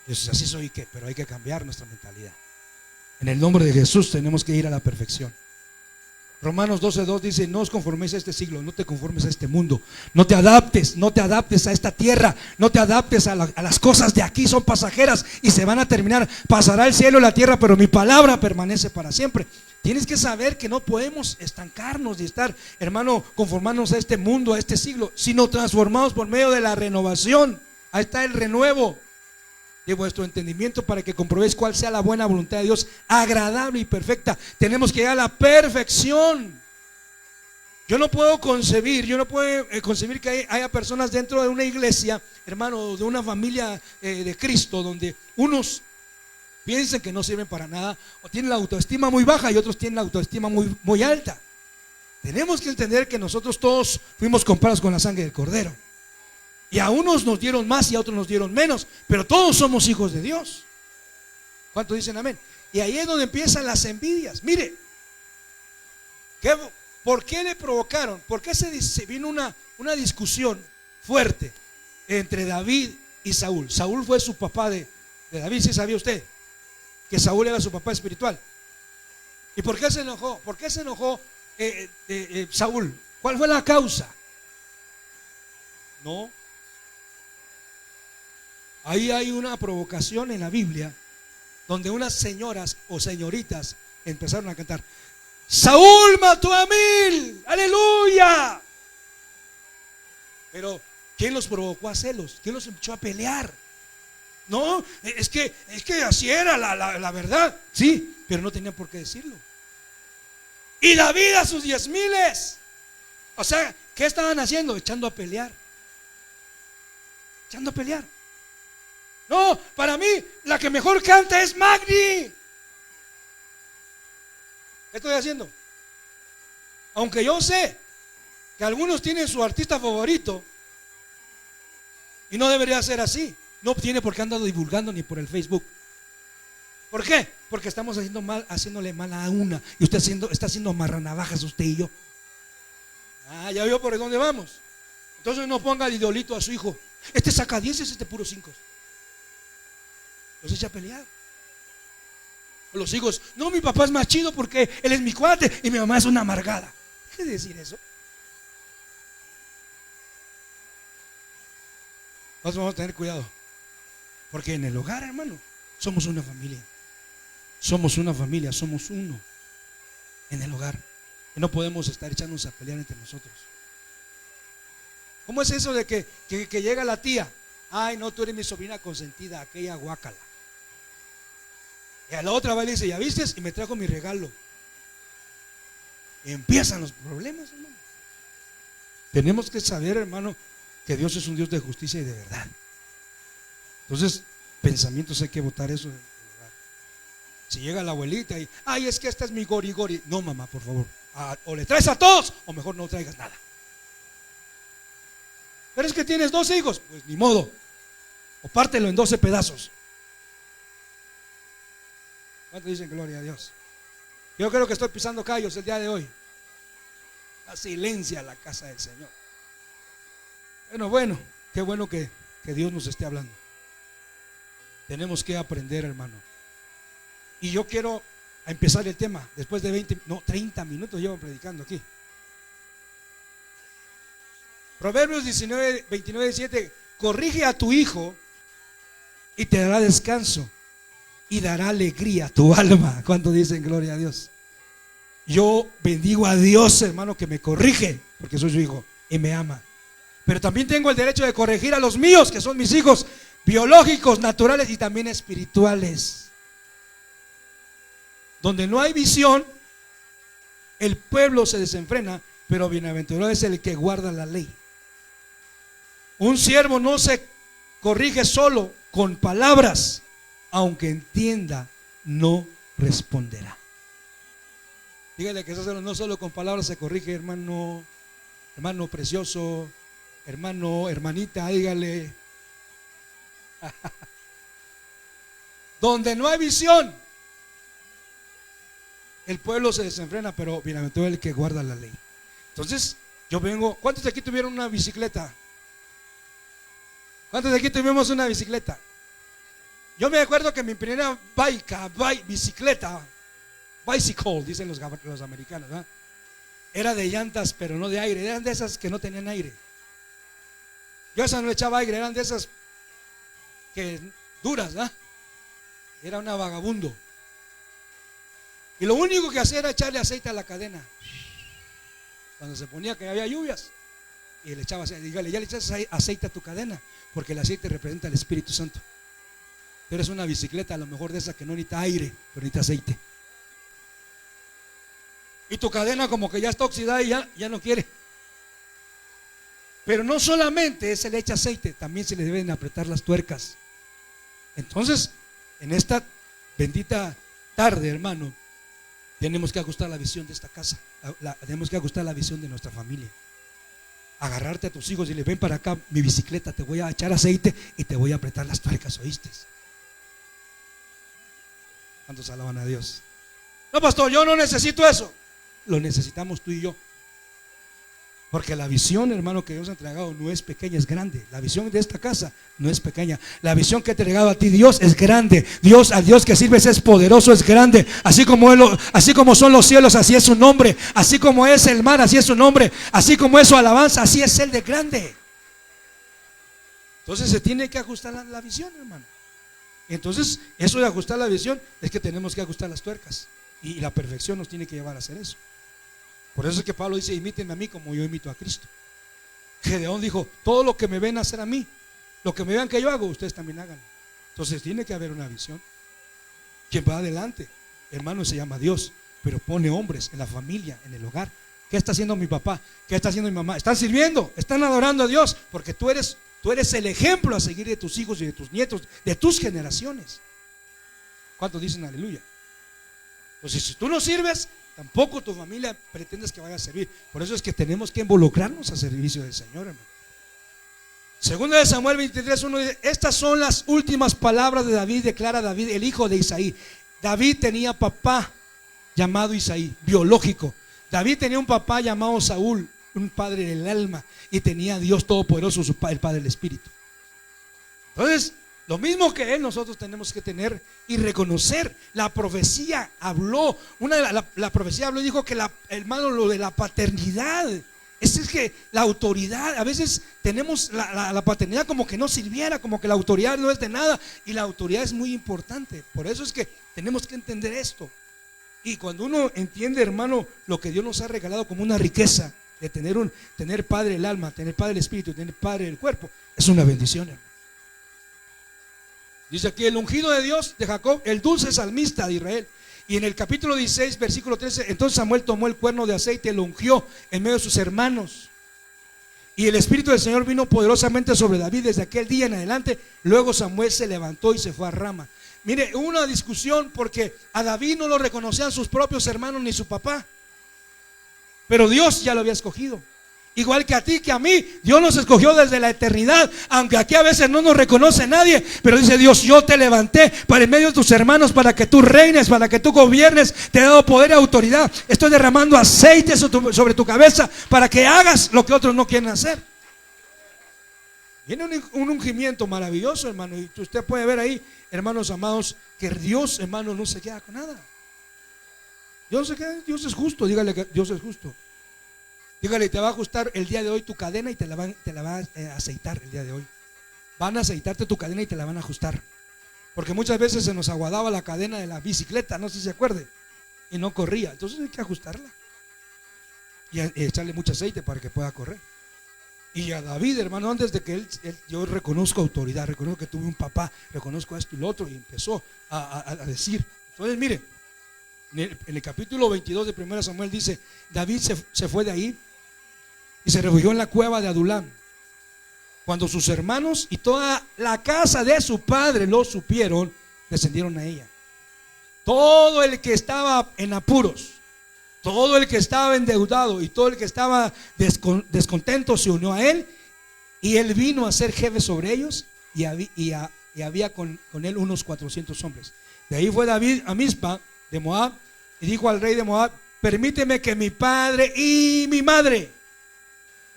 pues así soy, pero hay que cambiar nuestra mentalidad. En el nombre de Jesús tenemos que ir a la perfección. Romanos 12:2 dice: no os conforméis a este siglo, no te conformes a este mundo, no te adaptes a esta tierra, no te adaptes a las cosas de aquí, son pasajeras y se van a terminar. Pasará el cielo y la tierra, pero mi palabra permanece para siempre. Tienes que saber que no podemos estancarnos y estar, hermano, conformarnos a este mundo, a este siglo, sino transformados por medio de la renovación. Ahí está el renuevo de vuestro entendimiento, para que comprobéis cuál sea la buena voluntad de Dios, agradable y perfecta. Tenemos que llegar a la perfección. Yo no puedo concebir que haya personas dentro de una iglesia, hermano, de una familia de Cristo, donde unos piensan que no sirven para nada, o tienen la autoestima muy baja y otros tienen la autoestima muy, muy alta. Tenemos que entender que nosotros todos fuimos comprados con la sangre del Cordero. Y a unos nos dieron más y a otros nos dieron menos, pero todos somos hijos de Dios. ¿Cuántos dicen amén? Y ahí es donde empiezan las envidias. Mire, ¿por qué le provocaron? ¿Por qué se vino una discusión fuerte entre David y Saúl? Saúl fue su papá de David. ¿Sí sabía usted que Saúl era su papá espiritual? ¿Y por qué se enojó? ¿Por qué se enojó Saúl? ¿Cuál fue la causa? No. Ahí hay una provocación en la Biblia, donde unas señoras o señoritas empezaron a cantar: Saúl mató a 1000, aleluya. Pero ¿quién los provocó a celos? ¿Quién los echó a pelear? No, es que así era la verdad. Sí, pero no tenían por qué decirlo. Y David a sus 10,000. O sea, ¿qué estaban haciendo? Echando a pelear. Echando a pelear. No, para mí la que mejor canta es Magni. ¿Qué estoy haciendo? Aunque yo sé que algunos tienen su artista favorito, y no debería ser así. No tiene por qué andar divulgando ni por el Facebook. ¿Por qué? Porque estamos haciéndole mal a una, y usted está haciendo amarranavajas, usted y yo. Ya vio por dónde vamos. Entonces no ponga el idolito a su hijo. Este saca 10, este puro 5. Los echa a pelear. O los hijos: no, mi papá es más chido porque él es mi cuate y mi mamá es una amargada. ¿Qué es decir eso? Vamos a tener cuidado, porque en el hogar, hermano, somos una familia. Somos una familia, somos uno en el hogar. Y no podemos estar echándonos a pelear entre nosotros. ¿Cómo es eso de que llega la tía? Ay, no, tú eres mi sobrina consentida, aquella guácala. Y a la otra va y le dice: ¿ya viste? Y me trajo mi regalo. Y empiezan los problemas, hermano. Tenemos que saber, hermano, que Dios es un Dios de justicia y de verdad. Entonces, pensamientos hay que botar eso del hogar. Si llega la abuelita y: ay, es que esta es mi gori gori. No, mamá, por favor. O le traes a todos, o mejor no traigas nada. Pero es que tienes 2 hijos. Pues ni modo. o pártelo en 12 pedazos. ¿Cuántos dicen gloria a Dios? Yo creo que estoy pisando callos el día de hoy. La silencia la casa del Señor. Bueno, qué bueno que Dios nos esté hablando. Tenemos que aprender, hermano. Y yo quiero empezar el tema. Después de 30 minutos llevo predicando aquí. Proverbios 19, 29, 17. Corrige a tu hijo y te dará descanso y dará alegría a tu alma. ¿Cuánto dicen gloria a Dios? Yo bendigo a Dios, hermano, que me corrige, porque soy su hijo y me ama. Pero también tengo el derecho de corregir a los míos, que son mis hijos biológicos, naturales y también espirituales. Donde no hay visión, el pueblo se desenfrena, pero bienaventurado es el que guarda la ley. Un siervo no se corrige solo con palabras, aunque entienda, no responderá. Dígale que eso no solo con palabras se corrige, hermano, hermano precioso, hermano, hermanita, dígale. Donde no hay visión, el pueblo se desenfrena, pero bienaventurado el que guarda la ley. Entonces, yo vengo. ¿Cuántos de aquí tuvieron una bicicleta? ¿Cuántos de aquí tuvimos una bicicleta? Yo me acuerdo que mi primera bicicleta, bicycle, dicen los americanos, ¿verdad? Era de llantas, pero no de aire. Eran de esas que no tenían aire. Yo a esa no le echaba aire, eran de esas que duras, ¿verdad? Era una vagabundo. Y lo único que hacía era echarle aceite a la cadena. Cuando se ponía que había lluvias, y le echaba aceite. Dígale, ya le echas aceite a tu cadena, porque el aceite representa al Espíritu Santo. Pero es una bicicleta, a lo mejor de esa que no necesita aire, pero necesita aceite. Y tu cadena como que ya está oxidada y ya no quiere. Pero no solamente se le echa aceite, también se le deben apretar las tuercas. Entonces, en esta bendita tarde, hermano, tenemos que ajustar la visión de esta casa. Tenemos que ajustar la visión de nuestra familia. Agarrarte a tus hijos y les ven para acá, mi bicicleta, te voy a echar aceite y te voy a apretar las tuercas, ¿oíste? ¿Cuántos alaban a Dios? No, pastor, yo no necesito eso. Lo necesitamos tú y yo. Porque la visión, hermano, que Dios ha entregado no es pequeña, es grande. La visión de esta casa no es pequeña. La visión que ha entregado a ti Dios es grande. Al Dios que sirves es poderoso, es grande. Así como son los cielos, así es su nombre. Así como es el mar, así es su nombre. Así como es su alabanza, así es Él de grande. Entonces se tiene que ajustar la visión, hermano. Entonces, eso de ajustar la visión es que tenemos que ajustar las tuercas. Y la perfección nos tiene que llevar a hacer eso. Por eso es que Pablo dice, imítenme a mí como yo imito a Cristo. Gedeón dijo, todo lo que me ven hacer a mí, lo que me vean que yo hago, ustedes también hagan. Entonces tiene que haber una visión. Quien va adelante, hermano, se llama Dios, pero pone hombres en la familia, en el hogar. ¿Qué está haciendo mi papá? ¿Qué está haciendo mi mamá? Están sirviendo, están adorando a Dios, porque tú eres el ejemplo a seguir de tus hijos y de tus nietos, de tus generaciones. ¿Cuántos dicen aleluya? Entonces, si tú no sirves, tampoco tu familia pretendes que vaya a servir. Por eso es que tenemos que involucrarnos al servicio del Señor, hermano. Segunda de Samuel 23:1 dice, estas son las últimas palabras de David, declara David, el hijo de Isaí. David tenía papá llamado Isaí, biológico. David tenía un papá llamado Saúl, un padre del alma, y tenía a Dios Todopoderoso, el Padre del Espíritu. Entonces, lo mismo que él, nosotros tenemos que tener y reconocer. La profecía habló, la profecía habló y dijo que hermano, lo de la paternidad, es que la autoridad, a veces tenemos la paternidad como que no sirviera, como que la autoridad no es de nada, y la autoridad es muy importante. Por eso es que tenemos que entender esto. Y cuando uno entiende, hermano, lo que Dios nos ha regalado como una riqueza de tener padre del alma, tener padre del espíritu, tener padre del cuerpo, es una bendición, hermano. Dice aquí, el ungido de Dios de Jacob, el dulce salmista de Israel. Y en el capítulo 16, versículo 13, entonces Samuel tomó el cuerno de aceite y lo ungió en medio de sus hermanos. Y el Espíritu del Señor vino poderosamente sobre David desde aquel día en adelante. Luego Samuel se levantó y se fue a Rama. Mire, hubo una discusión porque a David no lo reconocían sus propios hermanos ni su papá. Pero Dios ya lo había escogido. igual que a ti, que a mí. Dios nos escogió desde la eternidad, aunque aquí a veces no nos reconoce nadie, pero dice Dios: yo te levanté para en medio de tus hermanos, para que tú reines, para que tú gobiernes. Te he dado poder y autoridad. Estoy derramando aceite sobre tu cabeza para que hagas lo que otros no quieren hacer. Viene un ungimiento maravilloso, hermano, y usted puede ver ahí, hermanos amados, que Dios, hermano, no se queda con nada. Dios es justo. Dígale que Dios es justo. Dígale: te va a ajustar el día de hoy tu cadena y te la va a aceitar el día de hoy. Van a aceitarte tu cadena y te la van a ajustar. Porque muchas veces se nos aguadaba la cadena de la bicicleta, no sé si se acuerde, y no corría. Entonces hay que ajustarla y echarle mucho aceite para que pueda correr. Y a David, hermano, antes de que yo reconozco autoridad, reconozco que tuve un papá, reconozco esto y lo otro, y empezó a decir. Entonces mire, en el capítulo 22 de 1 Samuel dice: David se fue de ahí y se refugió en la cueva de Adulam. Cuando sus hermanos y toda la casa de su padre lo supieron, descendieron a ella. Todo el que estaba en apuros, todo el que estaba endeudado y todo el que estaba descontento se unió a él, y él vino a ser jefe sobre ellos, y había con él unos 400 hombres. De ahí fue David a Mizpa de Moab y dijo al rey de Moab: permíteme que mi padre y mi madre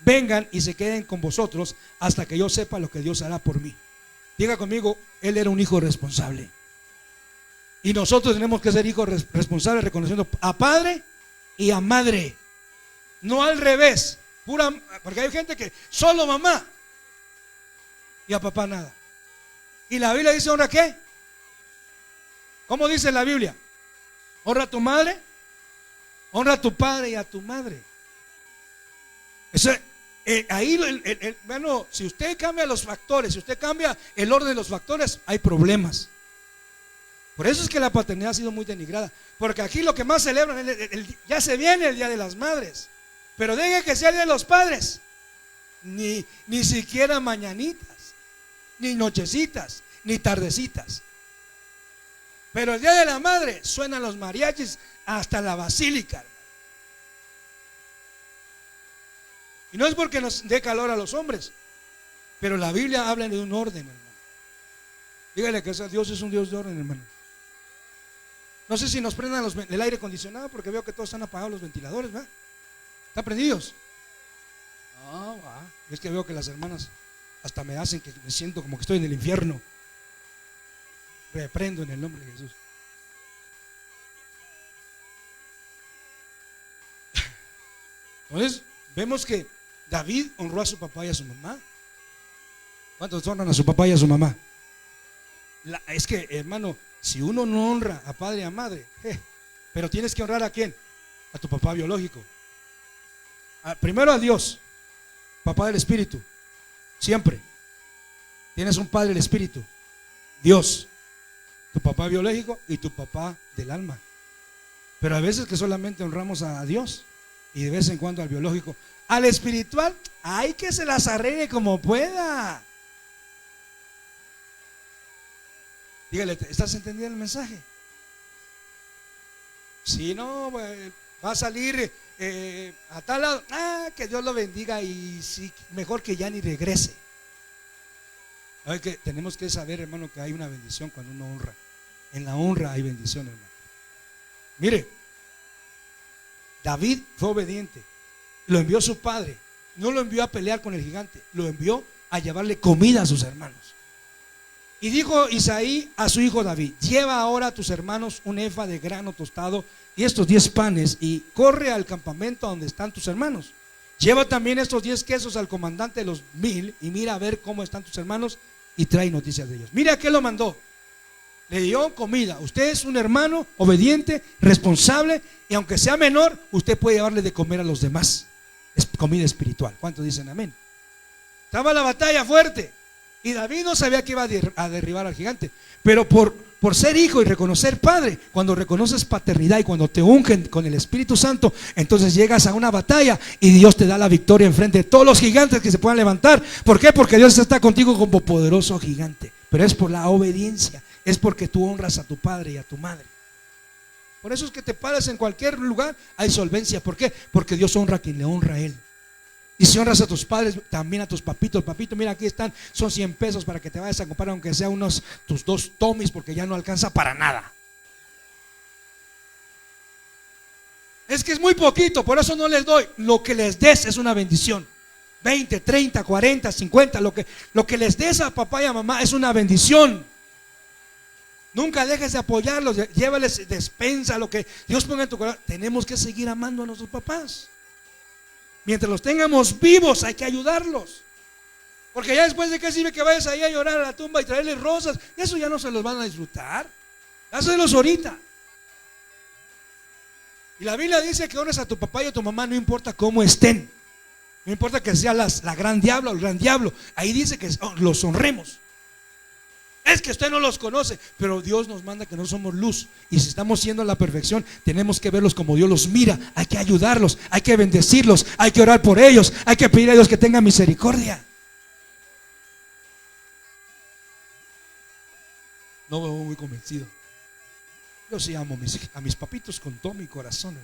vengan y se queden con vosotros hasta que yo sepa lo que Dios hará por mí. Diga conmigo: él era un hijo responsable. Y nosotros tenemos que ser hijos responsables, reconociendo a padre y a madre, no al revés. Porque hay gente que solo mamá y a papá nada. Y la Biblia dice: ¿honra qué? ¿Cómo dice la Biblia? Honra a tu madre, honra a tu padre y a tu madre. Ahí, bueno, si usted cambia los factores, si usted cambia el orden de los factores, hay problemas. Por eso es que la paternidad ha sido muy denigrada. Porque aquí lo que más celebran, ya se viene el Día de las Madres, pero deje que sea el Día de los Padres. Ni siquiera mañanitas, ni nochecitas, ni tardecitas. Pero el Día de la Madre suenan los mariachis hasta la basílica. Y no es porque nos dé calor a los hombres, pero la Biblia habla de un orden, hermano. Dígale que Dios es un Dios de orden, hermano. No sé si nos prendan el aire acondicionado, porque veo que todos están apagados los ventiladores, ¿verdad? ¿Están prendidos? No, es que veo que las hermanas hasta me hacen que me siento como que estoy en el infierno. Reprendo en el nombre de Jesús. Entonces vemos que David honró a su papá y a su mamá. ¿Cuántos honran a su papá y a su mamá? Es que, hermano, si uno no honra a padre y a madre, pero tienes que honrar ¿a quién? A tu papá biológico. Primero a Dios, papá del Espíritu. Siempre tienes un padre del Espíritu, Dios, tu papá biológico y tu papá del alma. Pero a veces que solamente honramos a Dios y de vez en cuando al biológico. Al espiritual, hay que se las arregle como pueda. Dígale: ¿estás entendiendo el mensaje? Si no, va a salir a tal lado, que Dios lo bendiga, y sí, mejor que ya ni regrese. Tenemos que saber, hermano, que hay una bendición cuando uno honra. En la honra hay bendición, hermano. Mire, David fue obediente. Lo envió su padre. No lo envió a pelear con el gigante, lo envió a llevarle comida a sus hermanos. Y dijo Isaí a su hijo David: lleva ahora a tus hermanos un efa de grano tostado y estos 10 panes, y corre al campamento donde están tus hermanos. Lleva también estos 10 quesos al comandante de los 1000 y mira a ver cómo están tus hermanos y trae noticias de ellos. Mira a qué lo mandó. Le dio comida. Usted es un hermano obediente, responsable, y aunque sea menor, usted puede llevarle de comer a los demás. Es comida espiritual. ¿Cuántos dicen amén? Estaba la batalla fuerte y David no sabía que iba a derribar al gigante, pero por ser hijo y reconocer padre, cuando reconoces paternidad y cuando te ungen con el Espíritu Santo, entonces llegas a una batalla y Dios te da la victoria enfrente de todos los gigantes que se puedan levantar. ¿Por qué? Porque Dios está contigo como poderoso gigante. Pero es por la obediencia, es porque tú honras a tu padre y a tu madre. Por eso es que te paras en cualquier lugar, hay solvencia. ¿Por qué? Porque Dios honra a quien le honra a Él. Y si honras a tus padres, también a tus papitos. Papito, mira, aquí están, son 100 pesos para que te vayas a comprar, aunque sea unos tus 2 tomis, porque ya no alcanza para nada. Es que es muy poquito, por eso no les doy. Lo que les des es una bendición. 20, 30, 40, 50, lo que les des a papá y a mamá es una bendición. Nunca dejes de apoyarlos, llévales despensa, lo que Dios ponga en tu corazón. Tenemos que seguir amando a nuestros papás. Mientras los tengamos vivos hay que ayudarlos. Porque ya después de qué sirve que vayas ahí a llorar a la tumba y traerles rosas, eso ya no se los van a disfrutar. Hácelos ahorita. Y la Biblia dice que honres a tu papá y a tu mamá, no importa cómo estén. No importa que sea la gran diabla o el gran diablo. Ahí dice que los honremos. Es que usted no los conoce, pero Dios nos manda que no somos luz. Y si estamos siendo la perfección, tenemos que verlos como Dios los mira. Hay que ayudarlos, hay que bendecirlos, hay que orar por ellos, hay que pedir a Dios que tenga misericordia. No me voy muy convencido. Yo sí amo a mis papitos con todo mi corazón.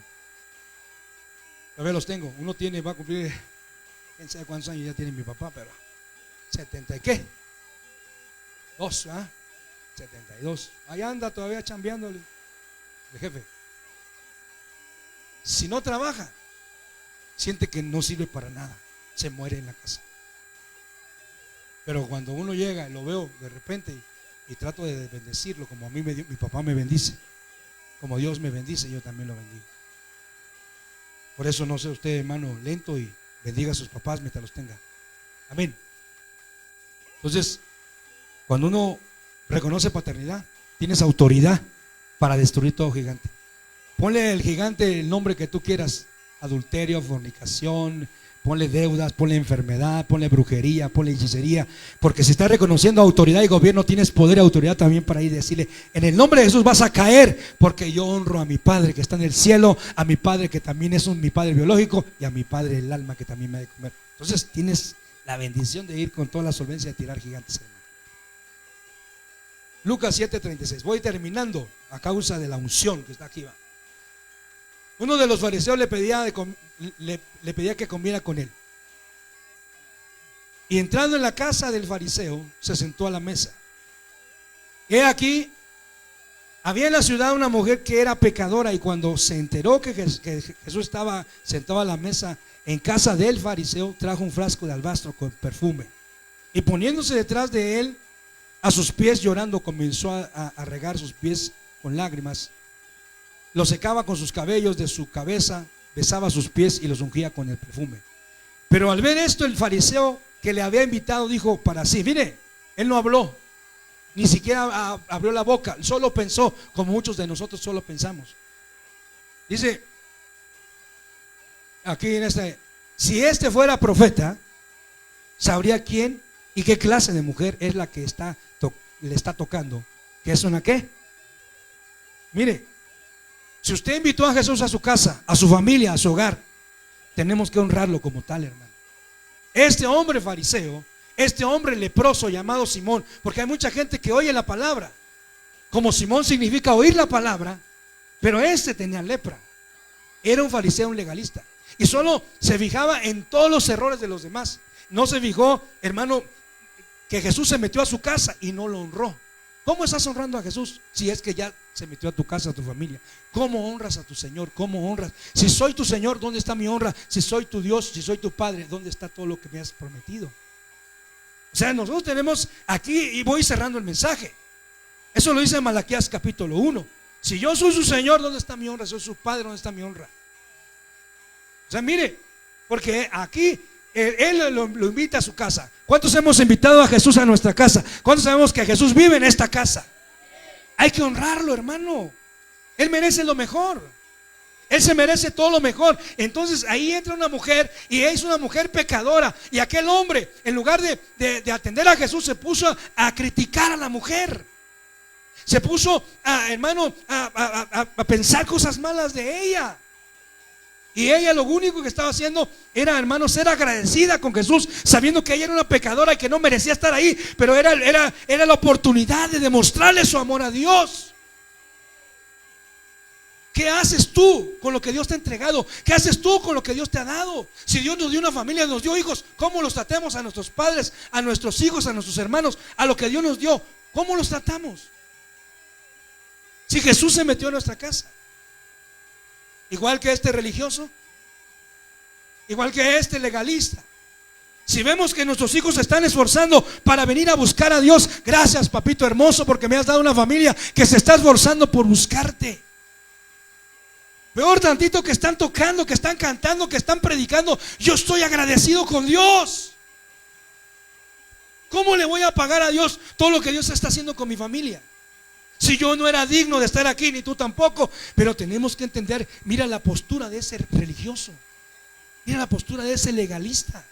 Todavía los tengo. Uno va a cumplir, quién sabe cuántos años ya tiene mi papá, pero 70 y qué, 2, ¿ah? 72. Ahí anda todavía chambeando el jefe. Si no trabaja, siente que no sirve para nada, se muere en la casa. Pero cuando uno llega y lo veo de repente y trato de bendecirlo como a mí mi papá me bendice, como Dios me bendice, yo también lo bendigo. Por eso no sea usted, hermano, lento, y bendiga a sus papás mientras los tenga. Amén. Entonces, cuando uno reconoce paternidad, tienes autoridad para destruir todo gigante. Ponle al gigante el nombre que tú quieras: adulterio, fornicación, ponle deudas, ponle enfermedad, ponle brujería, ponle hechicería. Porque si estás reconociendo autoridad y gobierno, tienes poder y autoridad también para ir y decirle: en el nombre de Jesús vas a caer, porque yo honro a mi Padre que está en el cielo, a mi Padre que también es mi Padre biológico, y a mi Padre del alma que también me ha de comer. Entonces tienes la bendición de ir con toda la solvencia a tirar gigantes, hermano. Lucas 7:36. Voy terminando a causa de la unción que está aquí. Va. Uno de los fariseos le pedía que comiera con él. Y entrando en la casa del fariseo, se sentó a la mesa. He aquí, había en la ciudad una mujer que era pecadora, y cuando se enteró que Jesús estaba sentado a la mesa en casa del fariseo, trajo un frasco de alabastro con perfume. Y poniéndose detrás de él, a sus pies llorando, comenzó a regar sus pies con lágrimas. Lo secaba con sus cabellos de su cabeza, besaba sus pies y los ungía con el perfume. Pero al ver esto, el fariseo que le había invitado dijo para sí: mire, él no habló, ni siquiera abrió la boca, solo pensó, como muchos de nosotros solo pensamos. Dice aquí en si este fuera profeta, sabría quién y qué clase de mujer es la que le está tocando, que es una ¿qué? Mire, si usted invitó a Jesús a su casa, a su familia, a su hogar, tenemos que honrarlo como tal, hermano. Este hombre fariseo, este hombre leproso llamado Simón, porque hay mucha gente que oye la palabra, como Simón significa oír la palabra, pero este tenía lepra. Era un fariseo, un legalista, y solo se fijaba en todos los errores de los demás. No se fijó, hermano, que Jesús se metió a su casa y no lo honró. ¿Cómo estás honrando a Jesús si es que ya se metió a tu casa, a tu familia? ¿Cómo honras a tu Señor? ¿Cómo honras? Si soy tu Señor, ¿dónde está mi honra? Si soy tu Dios, si soy tu Padre, ¿dónde está todo lo que me has prometido? O sea, nosotros tenemos aquí, y voy cerrando el mensaje, eso lo dice Malaquías capítulo 1. Si yo soy su Señor, ¿dónde está mi honra? Si soy su Padre, ¿dónde está mi honra? O sea, mire, porque aquí Él lo invita a su casa. ¿Cuántos hemos invitado a Jesús a nuestra casa? ¿Cuántos sabemos que Jesús vive en esta casa? Hay que honrarlo, hermano. Él merece lo mejor. Él se merece todo lo mejor. Entonces ahí entra una mujer, y es una mujer pecadora, y aquel hombre, en lugar de atender a Jesús, se puso a criticar a la mujer. Se puso hermano, a pensar cosas malas de ella. Y ella lo único que estaba haciendo era, hermano, ser agradecida con Jesús, sabiendo que ella era una pecadora y que no merecía estar ahí, pero era la oportunidad de demostrarle su amor a Dios. ¿Qué haces tú con lo que Dios te ha entregado? ¿Qué haces tú con lo que Dios te ha dado? Si Dios nos dio una familia, nos dio hijos, ¿cómo los tratemos a nuestros padres, a nuestros hijos, a nuestros hermanos, a lo que Dios nos dio? ¿Cómo los tratamos? Si Jesús se metió a nuestra casa, igual que este religioso, igual que este legalista. Si vemos que nuestros hijos se están esforzando para venir a buscar a Dios, gracias, papito hermoso, porque me has dado una familia que se está esforzando por buscarte. Peor tantito que están tocando, que están cantando, que están predicando, yo estoy agradecido con Dios. ¿Cómo le voy a pagar a Dios todo lo que Dios está haciendo con mi familia? Si yo no era digno de estar aquí, ni tú tampoco. Pero tenemos que entender, mira la postura de ese religioso, mira la postura de ese legalista.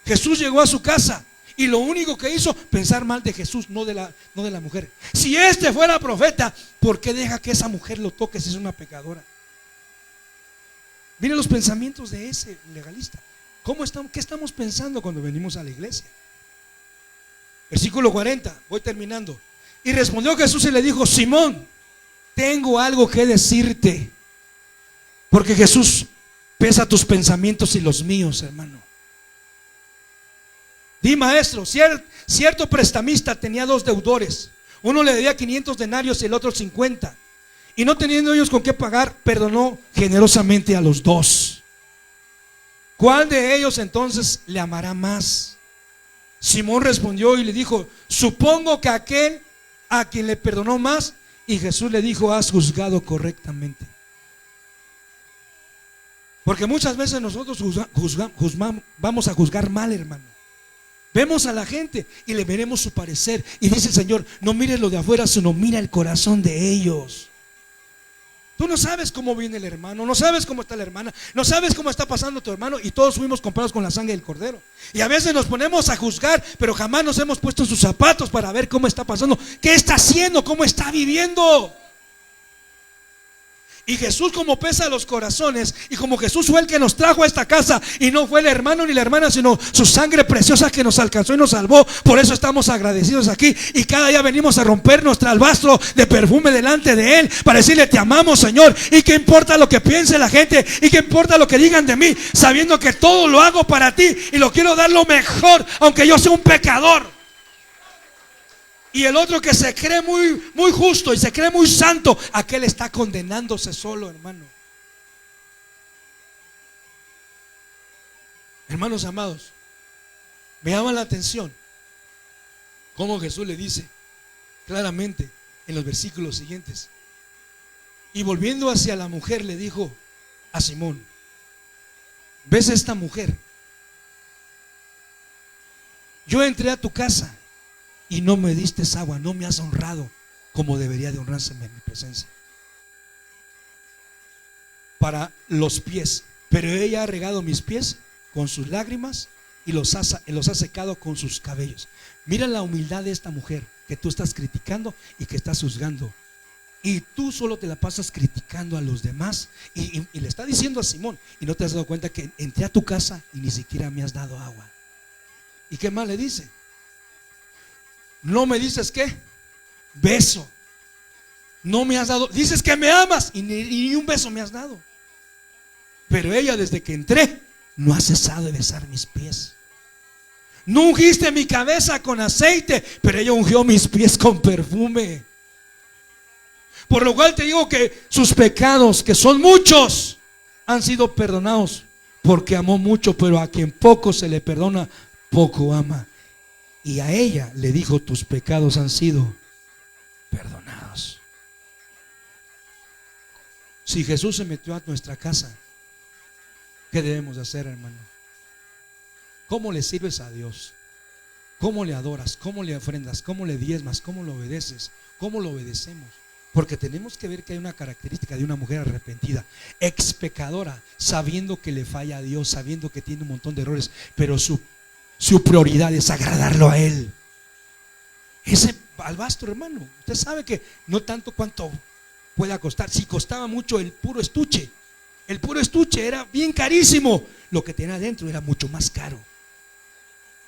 Jesús llegó a su casa y lo único que hizo, pensar mal de Jesús, no de la mujer. Si este fuera profeta, ¿por qué deja que esa mujer lo toque si es una pecadora? Miren los pensamientos de ese legalista. ¿Qué estamos pensando cuando venimos a la iglesia? Versículo 40, voy terminando. Y respondió Jesús y le dijo: Simón, tengo algo que decirte. Porque Jesús pesa tus pensamientos y los míos, hermano. Di, maestro, cierto prestamista tenía 2 deudores. Uno le debía 500 denarios y el otro 50. Y no teniendo ellos con qué pagar, perdonó generosamente a los 2. ¿Cuál de ellos entonces le amará más? Simón respondió y le dijo: supongo que aquel a quien le perdonó más. Y Jesús le dijo: has juzgado correctamente. Porque muchas veces nosotros vamos a juzgar mal, hermano. Vemos a la gente y le veremos su parecer. Y dice el Señor: no mires lo de afuera, sino mira el corazón de ellos. Tú no sabes cómo viene el hermano, no sabes cómo está la hermana, no sabes cómo está pasando tu hermano. Y todos fuimos comprados con la sangre del Cordero. Y a veces nos ponemos a juzgar, pero jamás nos hemos puesto en sus zapatos para ver cómo está pasando, qué está haciendo, cómo está viviendo. Y Jesús, como pesa los corazones, y como Jesús fue el que nos trajo a esta casa, y no fue el hermano ni la hermana, sino su sangre preciosa que nos alcanzó y nos salvó. Por eso estamos agradecidos aquí, y cada día venimos a romper nuestro albastro de perfume delante de Él, para decirle: te amamos, Señor. Y qué importa lo que piense la gente, y qué importa lo que digan de mí, sabiendo que todo lo hago para ti, y lo quiero dar lo mejor, aunque yo sea un pecador. Y el otro que se cree muy justo y se cree muy santo, aquel está condenándose solo, hermano. Hermanos amados, me llama la atención cómo Jesús le dice claramente en los versículos siguientes. Y volviendo hacia la mujer, le dijo a Simón: ¿ves a esta mujer? Yo entré a tu casa y no me diste agua, no me has honrado como debería de honrarse en mi presencia, para los pies, pero ella ha regado mis pies con sus lágrimas y los ha secado con sus cabellos. Mira la humildad de esta mujer que tú estás criticando y que estás juzgando, y tú solo te la pasas criticando a los demás, y le está diciendo a Simón: y no te has dado cuenta que entré a tu casa y ni siquiera me has dado agua. ¿Y qué más le dice? No me dices ¿qué? Beso. No me has dado, dices que me amas y ni un beso me has dado. Pero ella, desde que entré, no ha cesado de besar mis pies. No ungiste mi cabeza con aceite, pero ella ungió mis pies con perfume. Por lo cual te digo que sus pecados, que son muchos, han sido perdonados, porque amó mucho. Pero a quien poco se le perdona, poco ama. Y a ella le dijo: tus pecados han sido perdonados. Si Jesús se metió a nuestra casa, ¿qué debemos hacer, hermano? ¿Cómo le sirves a Dios? ¿Cómo le adoras? ¿Cómo le ofrendas? ¿Cómo le diezmas? ¿Cómo lo obedeces? ¿Cómo lo obedecemos? Porque tenemos que ver que hay una característica de una mujer arrepentida, ex pecadora, sabiendo que le falla a Dios, sabiendo que tiene un montón de errores, pero su prioridad es agradarlo a Él. Ese albastro, hermano, usted sabe que no tanto cuánto pueda costar. Si costaba mucho el puro estuche era bien carísimo, lo que tenía adentro era mucho más caro.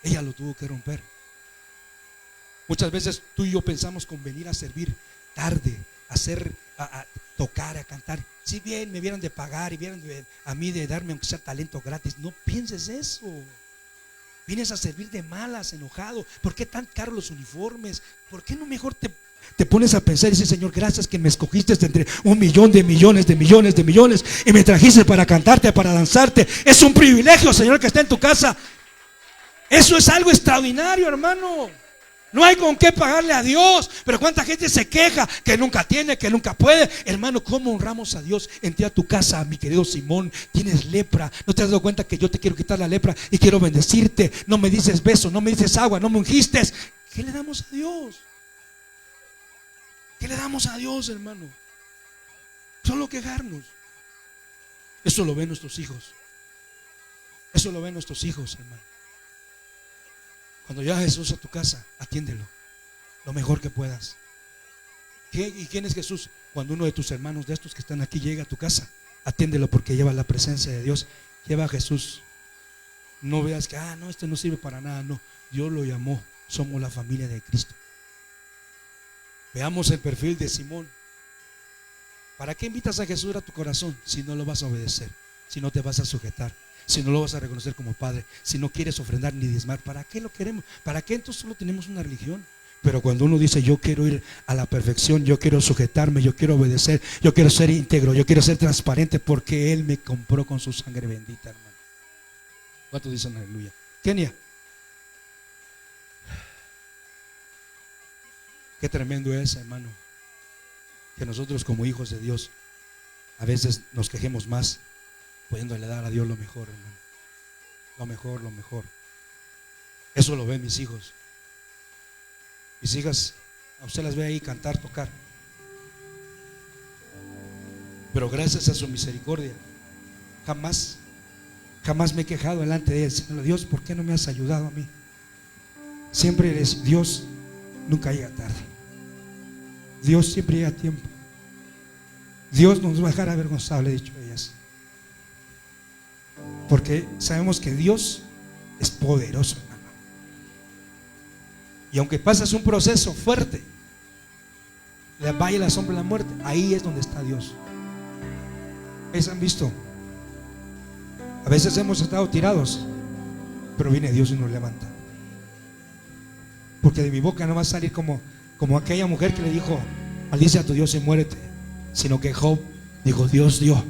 Ella lo tuvo que romper. Muchas veces tú y yo pensamos con venir a servir tarde, hacer, a tocar, a cantar. Si bien me vieron de pagar y vieron a mí de darme aunque sea talento gratis, no pienses eso. Vienes a servir de malas, enojado. ¿Por qué tan caros los uniformes? ¿Por qué no mejor te pones a pensar y dices: Señor, gracias que me escogiste entre 1,000,000 de millones de millones de millones y me trajiste para cantarte, para danzarte? Es un privilegio, Señor, que esté en tu casa. Eso es algo extraordinario, hermano. No hay con qué pagarle a Dios. Pero cuánta gente se queja que nunca tiene, que nunca puede. Hermano, ¿cómo honramos a Dios? Entré a tu casa, mi querido Simón. Tienes lepra. ¿No te has dado cuenta que yo te quiero quitar la lepra y quiero bendecirte? No me dices beso, no me dices agua, no me ungiste. ¿Qué le damos a Dios? ¿Qué le damos a Dios, hermano? Solo quejarnos. Eso lo ven nuestros hijos. Eso lo ven nuestros hijos, hermano. Cuando llegue Jesús a tu casa, atiéndelo lo mejor que puedas. ¿Y quién es Jesús? Cuando uno de tus hermanos de estos que están aquí llega a tu casa, atiéndelo, porque lleva la presencia de Dios. Lleva a Jesús. No veas que, no, este no sirve para nada. No, Dios lo llamó. Somos la familia de Cristo. Veamos el perfil de Simón. ¿Para qué invitas a Jesús a tu corazón si no lo vas a obedecer? Si no te vas a sujetar, si no lo vas a reconocer como Padre, si no quieres ofrendar ni diezmar, ¿para qué lo queremos? ¿Para qué entonces solo tenemos una religión? Pero cuando uno dice: yo quiero ir a la perfección, yo quiero sujetarme, yo quiero obedecer, yo quiero ser íntegro, yo quiero ser transparente, porque Él me compró con su sangre bendita, hermano. ¿Cuántos dicen aleluya? Kenia, qué tremendo es, hermano, que nosotros como hijos de Dios a veces nos quejemos más, pudiéndole dar a Dios lo mejor, hermano. Lo mejor, lo mejor. Eso lo ven mis hijos. Mis hijas, a usted las ve ahí cantar, tocar. Pero gracias a su misericordia, jamás me he quejado delante de Él. Señor Dios, ¿por qué no me has ayudado a mí? Siempre eres Dios, nunca llega tarde. Dios siempre llega a tiempo. Dios nos va a dejar avergonzado, le he dicho a ellas. Porque sabemos que Dios es poderoso, hermano. Y aunque pasas un proceso fuerte, el valle, la sombra de la muerte, ahí es donde está Dios. ¿Ustedes han visto? A veces hemos estado tirados, pero viene Dios y nos levanta. Porque de mi boca no va a salir como aquella mujer que le dijo: maldice a tu Dios y muérete. Sino que Job dijo: Dios dio,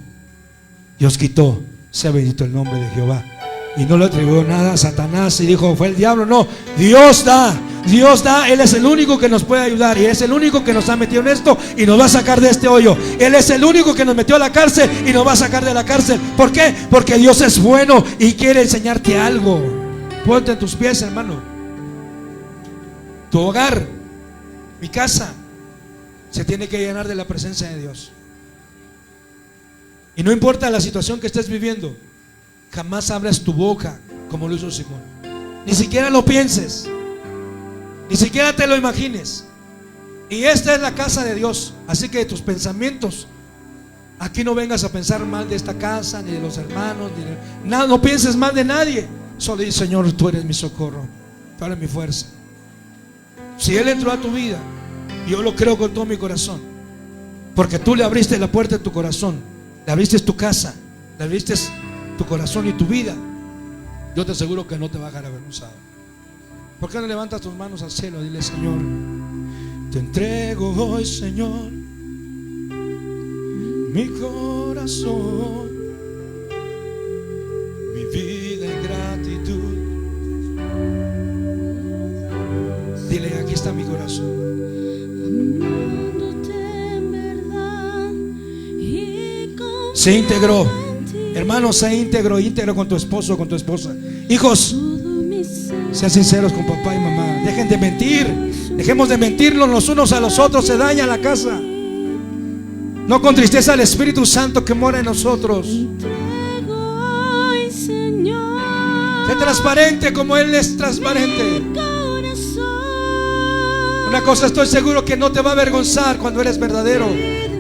Dios quitó, sea bendito el nombre de Jehová. Y no le atribuyó nada a Satanás y dijo: fue el diablo. No, Dios da. Dios da. Él es el único que nos puede ayudar, y es el único que nos ha metido en esto y nos va a sacar de este hoyo. Él es el único que nos metió a la cárcel y nos va a sacar de la cárcel. ¿Por qué? Porque Dios es bueno y quiere enseñarte algo. Ponte en tus pies, hermano. Tu hogar, mi casa, se tiene que llenar de la presencia de Dios. Y no importa la situación que estés viviendo, jamás abras tu boca como lo hizo Simón. Ni siquiera lo pienses, ni siquiera te lo imagines. Y esta es la casa de Dios. Así que tus pensamientos, aquí no vengas a pensar mal de esta casa, ni de los hermanos, ni de nada. No pienses mal de nadie. Solo di: Señor, tú eres mi socorro, tú eres mi fuerza. Si Él entró a tu vida, yo lo creo con todo mi corazón, porque tú le abriste la puerta de tu corazón, le abriste tu casa, le abriste tu corazón y tu vida. Yo te aseguro que no te va a dejar avergonzado. ¿Por qué no levantas tus manos al cielo y dile: Señor, te entrego hoy, Señor, mi corazón, mi vida en gratitud? Dile: aquí está mi corazón. Se integró, hermano, se íntegro con tu esposo, con tu esposa. Hijos, sean sinceros con papá y mamá. Dejen de mentir. Dejemos de mentirnos los unos a los otros. Se daña la casa. No con tristeza al Espíritu Santo que mora en nosotros. Sé transparente como Él es transparente. Una cosa estoy seguro que no te va a avergonzar cuando eres verdadero,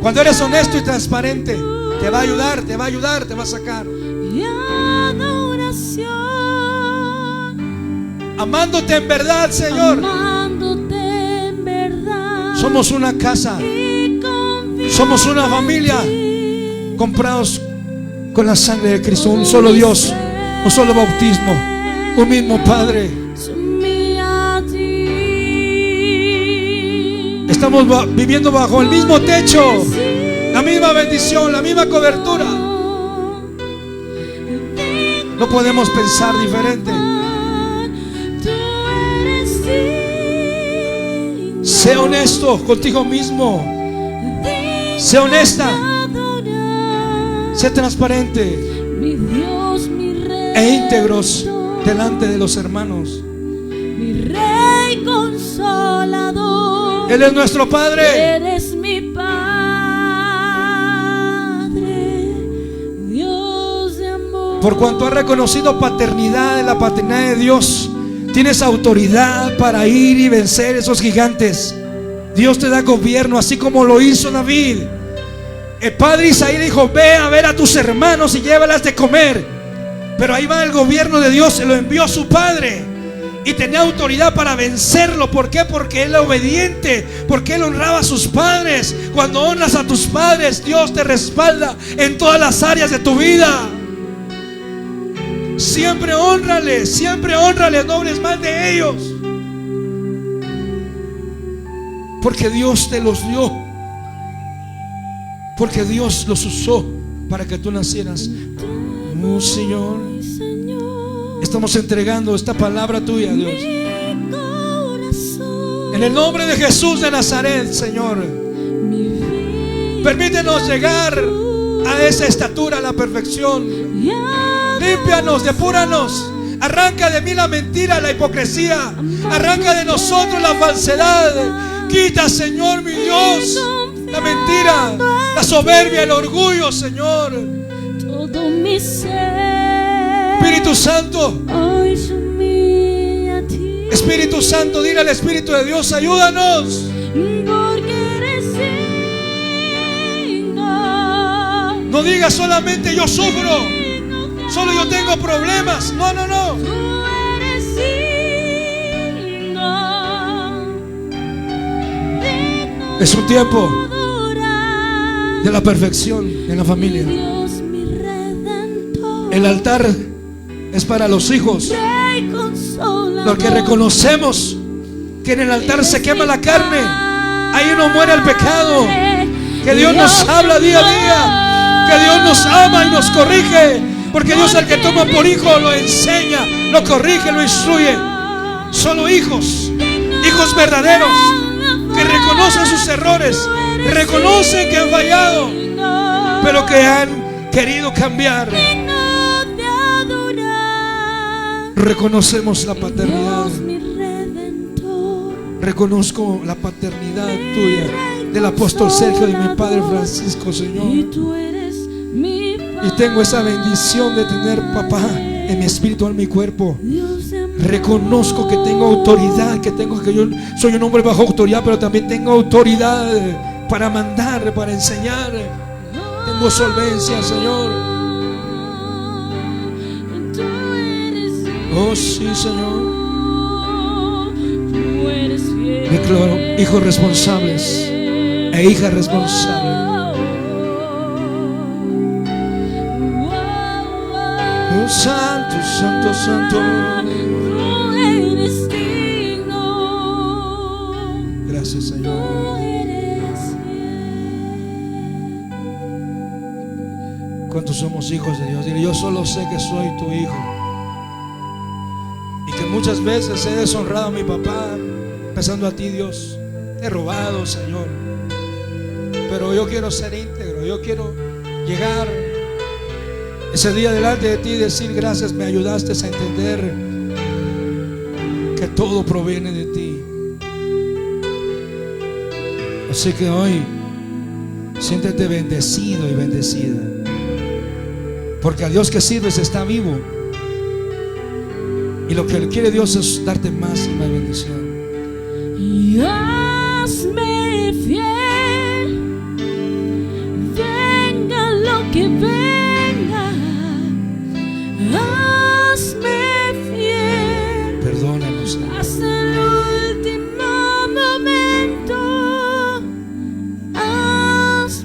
cuando eres honesto y transparente. Te va a ayudar, te va a ayudar, te va a sacar. Amándote en verdad, Señor. Amándote en verdad. Somos una casa. Somos una familia comprados con la sangre de Cristo. Un solo Dios, un solo bautismo, un mismo Padre. Estamos viviendo bajo el mismo techo, la misma bendición, la misma cobertura. No podemos pensar diferente. Sé honesto contigo mismo. Sé honesta. Sé transparente e íntegros delante de los hermanos. Mi Rey consolador, Él es nuestro Padre. eres mi Padre, Dios de amor. Por cuanto has reconocido paternidad, en la paternidad de Dios, tienes autoridad para ir y vencer esos gigantes. Dios te da gobierno, así como lo hizo David. El padre Isaí dijo: ve a ver a tus hermanos y llévalas de comer. Pero ahí va el gobierno de Dios, se lo envió a su padre y tenía autoridad para vencerlo. ¿Por qué? Porque él era obediente, porque él honraba a sus padres. Cuando honras a tus padres, Dios te respalda en todas las áreas de tu vida. Siempre honrales, no hables mal de ellos, porque Dios te los dio, porque Dios los usó para que tú nacieras. Oh Señor, estamos entregando esta palabra tuya, Dios, en el nombre de Jesús de Nazaret. Señor, permítenos llegar a esa estatura, a la perfección. Límpianos, depúranos. Arranca de mí la mentira, la hipocresía. Arranca de nosotros la falsedad. Quita, Señor, mi Dios, la mentira, la soberbia, el orgullo, Señor. Todo mi ser, Espíritu Santo, hoy se humilla a ti. Espíritu Santo, dile al Espíritu de Dios: ayúdanos. Porque eres digno. No digas solamente yo sufro, solo yo tengo problemas. No, no, no. Tú eres digno. Digno Es un tiempo adorar. de la perfección en la familia. Dios, mi Redentor. El altar es para los hijos, Rey consolador. los que reconocemos que en el altar se quema la carne. Ahí no muere el pecado. Que Dios nos habla día a día, que Dios nos ama y nos corrige, porque Dios al que toma por hijo lo enseña, lo corrige, lo instruye. Solo hijos verdaderos, que reconocen sus errores, reconocen que han fallado, pero que han querido cambiar. Reconocemos la paternidad. Reconozco la paternidad tuya, del apóstol Sergio, de mi padre Francisco, Señor. Y tengo esa bendición de tener papá en mi espíritu, en mi cuerpo. Reconozco que tengo autoridad, que yo soy un hombre bajo autoridad, pero también tengo autoridad para mandar, para enseñar. Tengo solvencia, Señor. Oh sí, Señor. Declaro hijos responsables e hijas responsables. Oh santo, santo, santo. Gracias, Señor. ¿Cuántos somos hijos de Dios? Dile: yo solo sé que soy tu hijo, y que muchas veces he deshonrado a mi papá, empezando a ti, Dios. He robado, Señor, pero yo quiero ser íntegro. Yo quiero llegar ese día delante de ti y decir: gracias, me ayudaste a entender que todo proviene de ti. Así que hoy siéntete bendecido y bendecida, porque a Dios que sirves está vivo, y lo que quiere Dios es darte más y más bendición. Y hazme fiel, venga lo que venga. Hazme fiel, Perdónanos, hasta el último momento. Hazme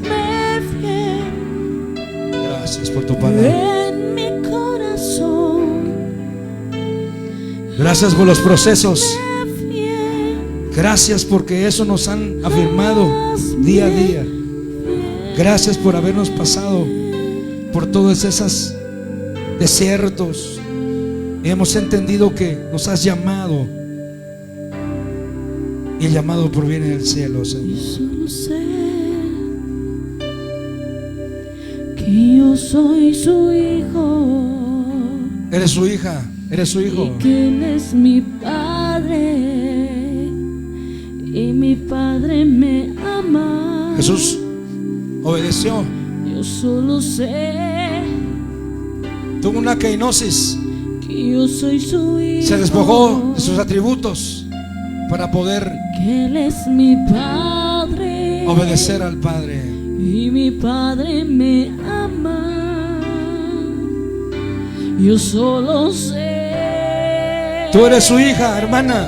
Gracias por los procesos. fiel. Gracias porque eso nos han afirmado día a día. Gracias por habernos pasado por todos esos desiertos y hemos entendido que nos has llamado, y el llamado proviene del cielo, Yo Señor. solo sé que yo soy su hijo. Eres su hija, eres su Y hijo. que Él es mi padre y mi padre me ama. Jesús obedeció, Yo solo sé tuvo una keinosis, que yo soy su hijo. se despojó de sus atributos para poder Que Él es mi padre. obedecer al Padre. Y mi padre me ama. Yo solo sé Tú eres su hija, hermana.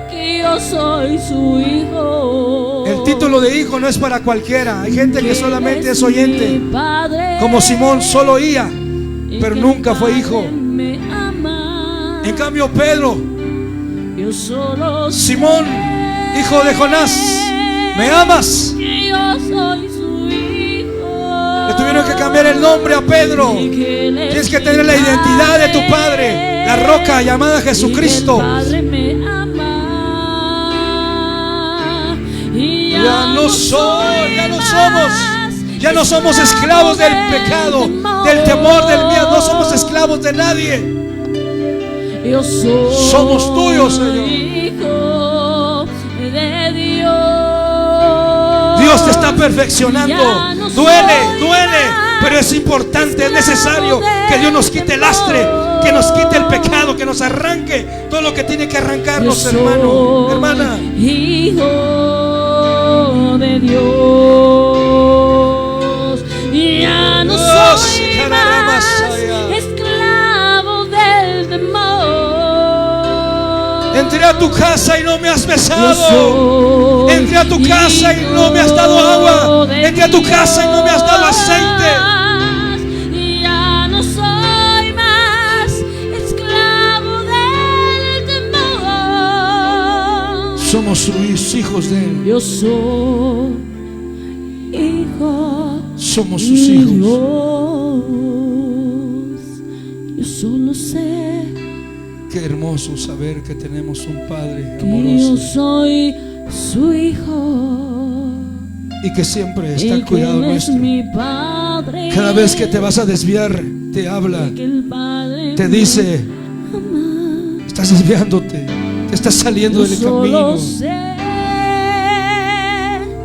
que yo soy su hijo. El título de hijo no es para cualquiera. Hay gente que solamente es oyente, mi padre, como Simón, solo oía, y pero que nunca el fue Padre hijo. me ama. En cambio Pedro, Yo solo Simón, hijo de Jonás, ¿me amas? que yo soy su hijo. Le tuvieron que cambiar el nombre a Pedro. Y que Él es Tienes que mi tener la identidad de tu Padre, la roca llamada Jesucristo. Y que el Padre me ama. Y Ya no soy, ya no somos, ya no somos esclavos del pecado, del temor, del miedo. No somos esclavos de nadie. Yo soy Somos tuyos, Señor. hijo de Dios. Dios te está perfeccionando. Ya no Duele, soy duele, más pero es importante, es necesario que Dios nos quite el lastre, que nos quite el pecado, que nos arranque todo lo que tiene que arrancarnos, Yo hermano, soy hermana. hijo de Dios. Ya no Dios, soy caramba, más saya. esclavo del temor. Entré a tu casa y no me has Yo besado. soy Entré a tu casa y no me has dado agua. hijo de Entré a tu casa y no me has dado aceite. Dios. Ya no soy más esclavo del temor. Somos sus hijos de Él. Yo soy hijo Somos sus de hijos. Dios. Yo solo sé Qué hermoso saber que tenemos un Padre que yo amoroso soy su hijo. y que siempre está Y al que cuidado Él es nuestro. mi padre. Cada vez que te vas a desviar, te habla, Y que el Padre te dice: ama. estás desviándote, te estás saliendo Yo del solo camino. sé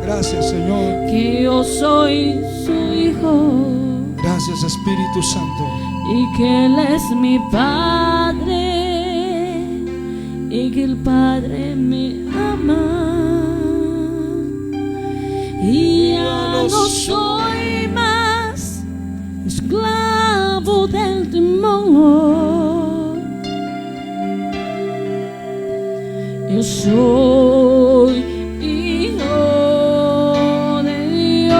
Gracias, Señor. que yo soy su hijo. Gracias, Espíritu Santo. Y que Él es mi padre. Y que el Padre me ama. Y ya no soy más esclavo del temor. Yo soy hijo de Dios.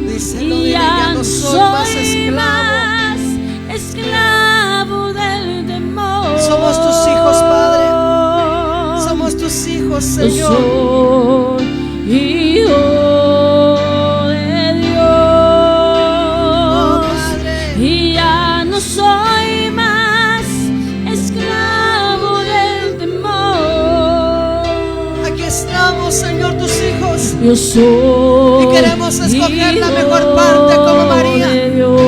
Díselo, Y dile, ya no soy más esclavo. más esclavo del temor. Somos tus hijos, Padre. Somos tus hijos, Yo Señor. soy hijo de Oh, Dios. Padre. Y ya no soy más esclavo del temor. Aquí estamos, Señor, tus hijos. Yo soy Y queremos escoger la mejor parte como María. de Dios.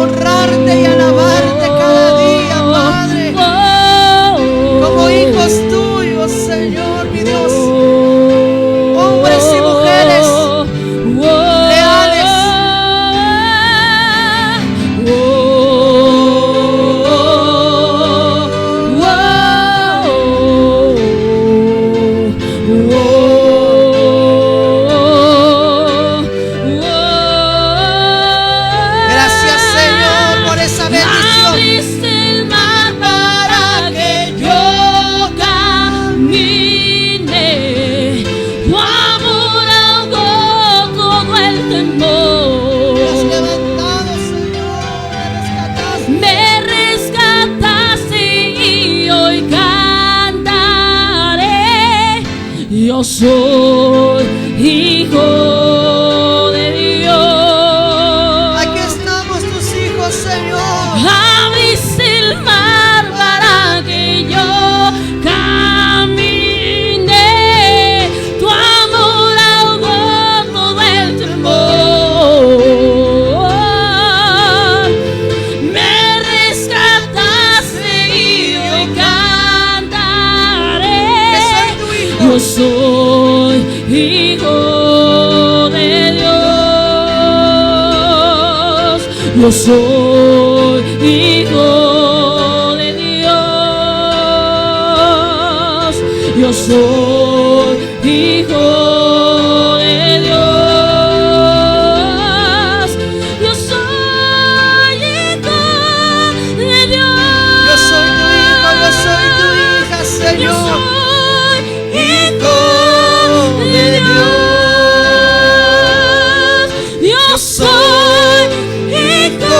Honrarte y alabarte cada día, Padre. Como hijos tuyos, Señor, mi Dios. Hombres y mujeres leales. yo soy hijo de Dios. Aquí estamos tus hijos, Señor. Abriste el mar para que yo camine. Tu amor ahogó todo el temor. Me rescataste y hoy cantaré. Que soy tu hijo. Yo soy hijo de Dios. Yo soy hijo de Dios. Yo soy hijo de Dios. Yo soy hijo de Dios. Yo soy tu hijo, yo soy tu hija, Yo Señor. soy Hijo de Dios. Yo soy hijo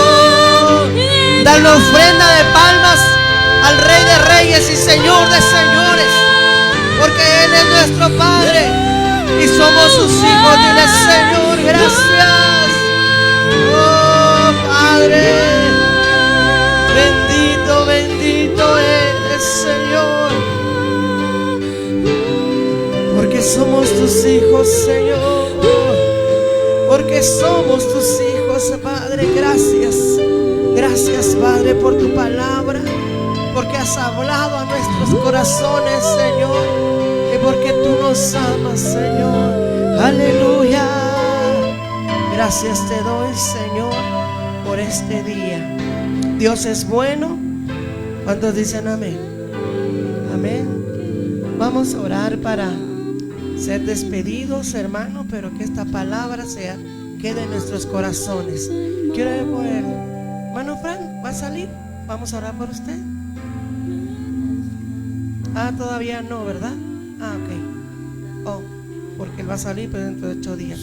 de Dios. Dan la ofrenda de palmas al Rey de Reyes y Señor de Señores, porque Él es nuestro Padre y somos sus hijos. Dile, Señor, gracias. Oh, Padre, bendito, bendito eres, Señor, porque somos tus hijos, Señor, porque somos tus hijos, Padre. Gracias, gracias, Padre, por tu palabra, porque has hablado a nuestros corazones, Señor, y porque tú nos amas, Señor. Aleluya. Gracias te doy, Señor, por este día. Dios es bueno. ¿Cuántos dicen amén? Amén. Vamos a orar para ser despedidos, hermano, pero que esta palabra quede en nuestros corazones. Quiero ver por él. Hermano Fran, ¿va a salir? Vamos a orar por usted. Todavía no, ¿verdad? Ok. Oh, porque él va a salir, pero dentro de 8 días.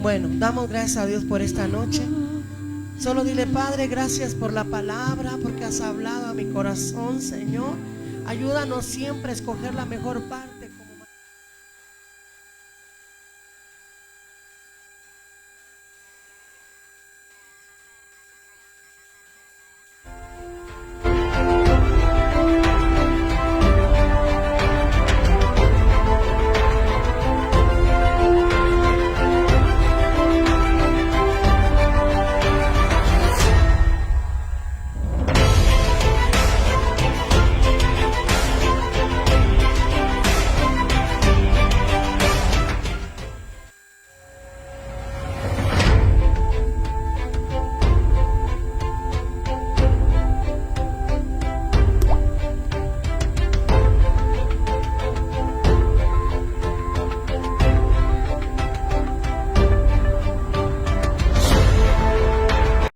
Bueno, damos gracias a Dios por esta noche. Solo dile, Padre, gracias por la palabra, porque has hablado a mi corazón, Señor. Ayúdanos siempre a escoger la mejor parte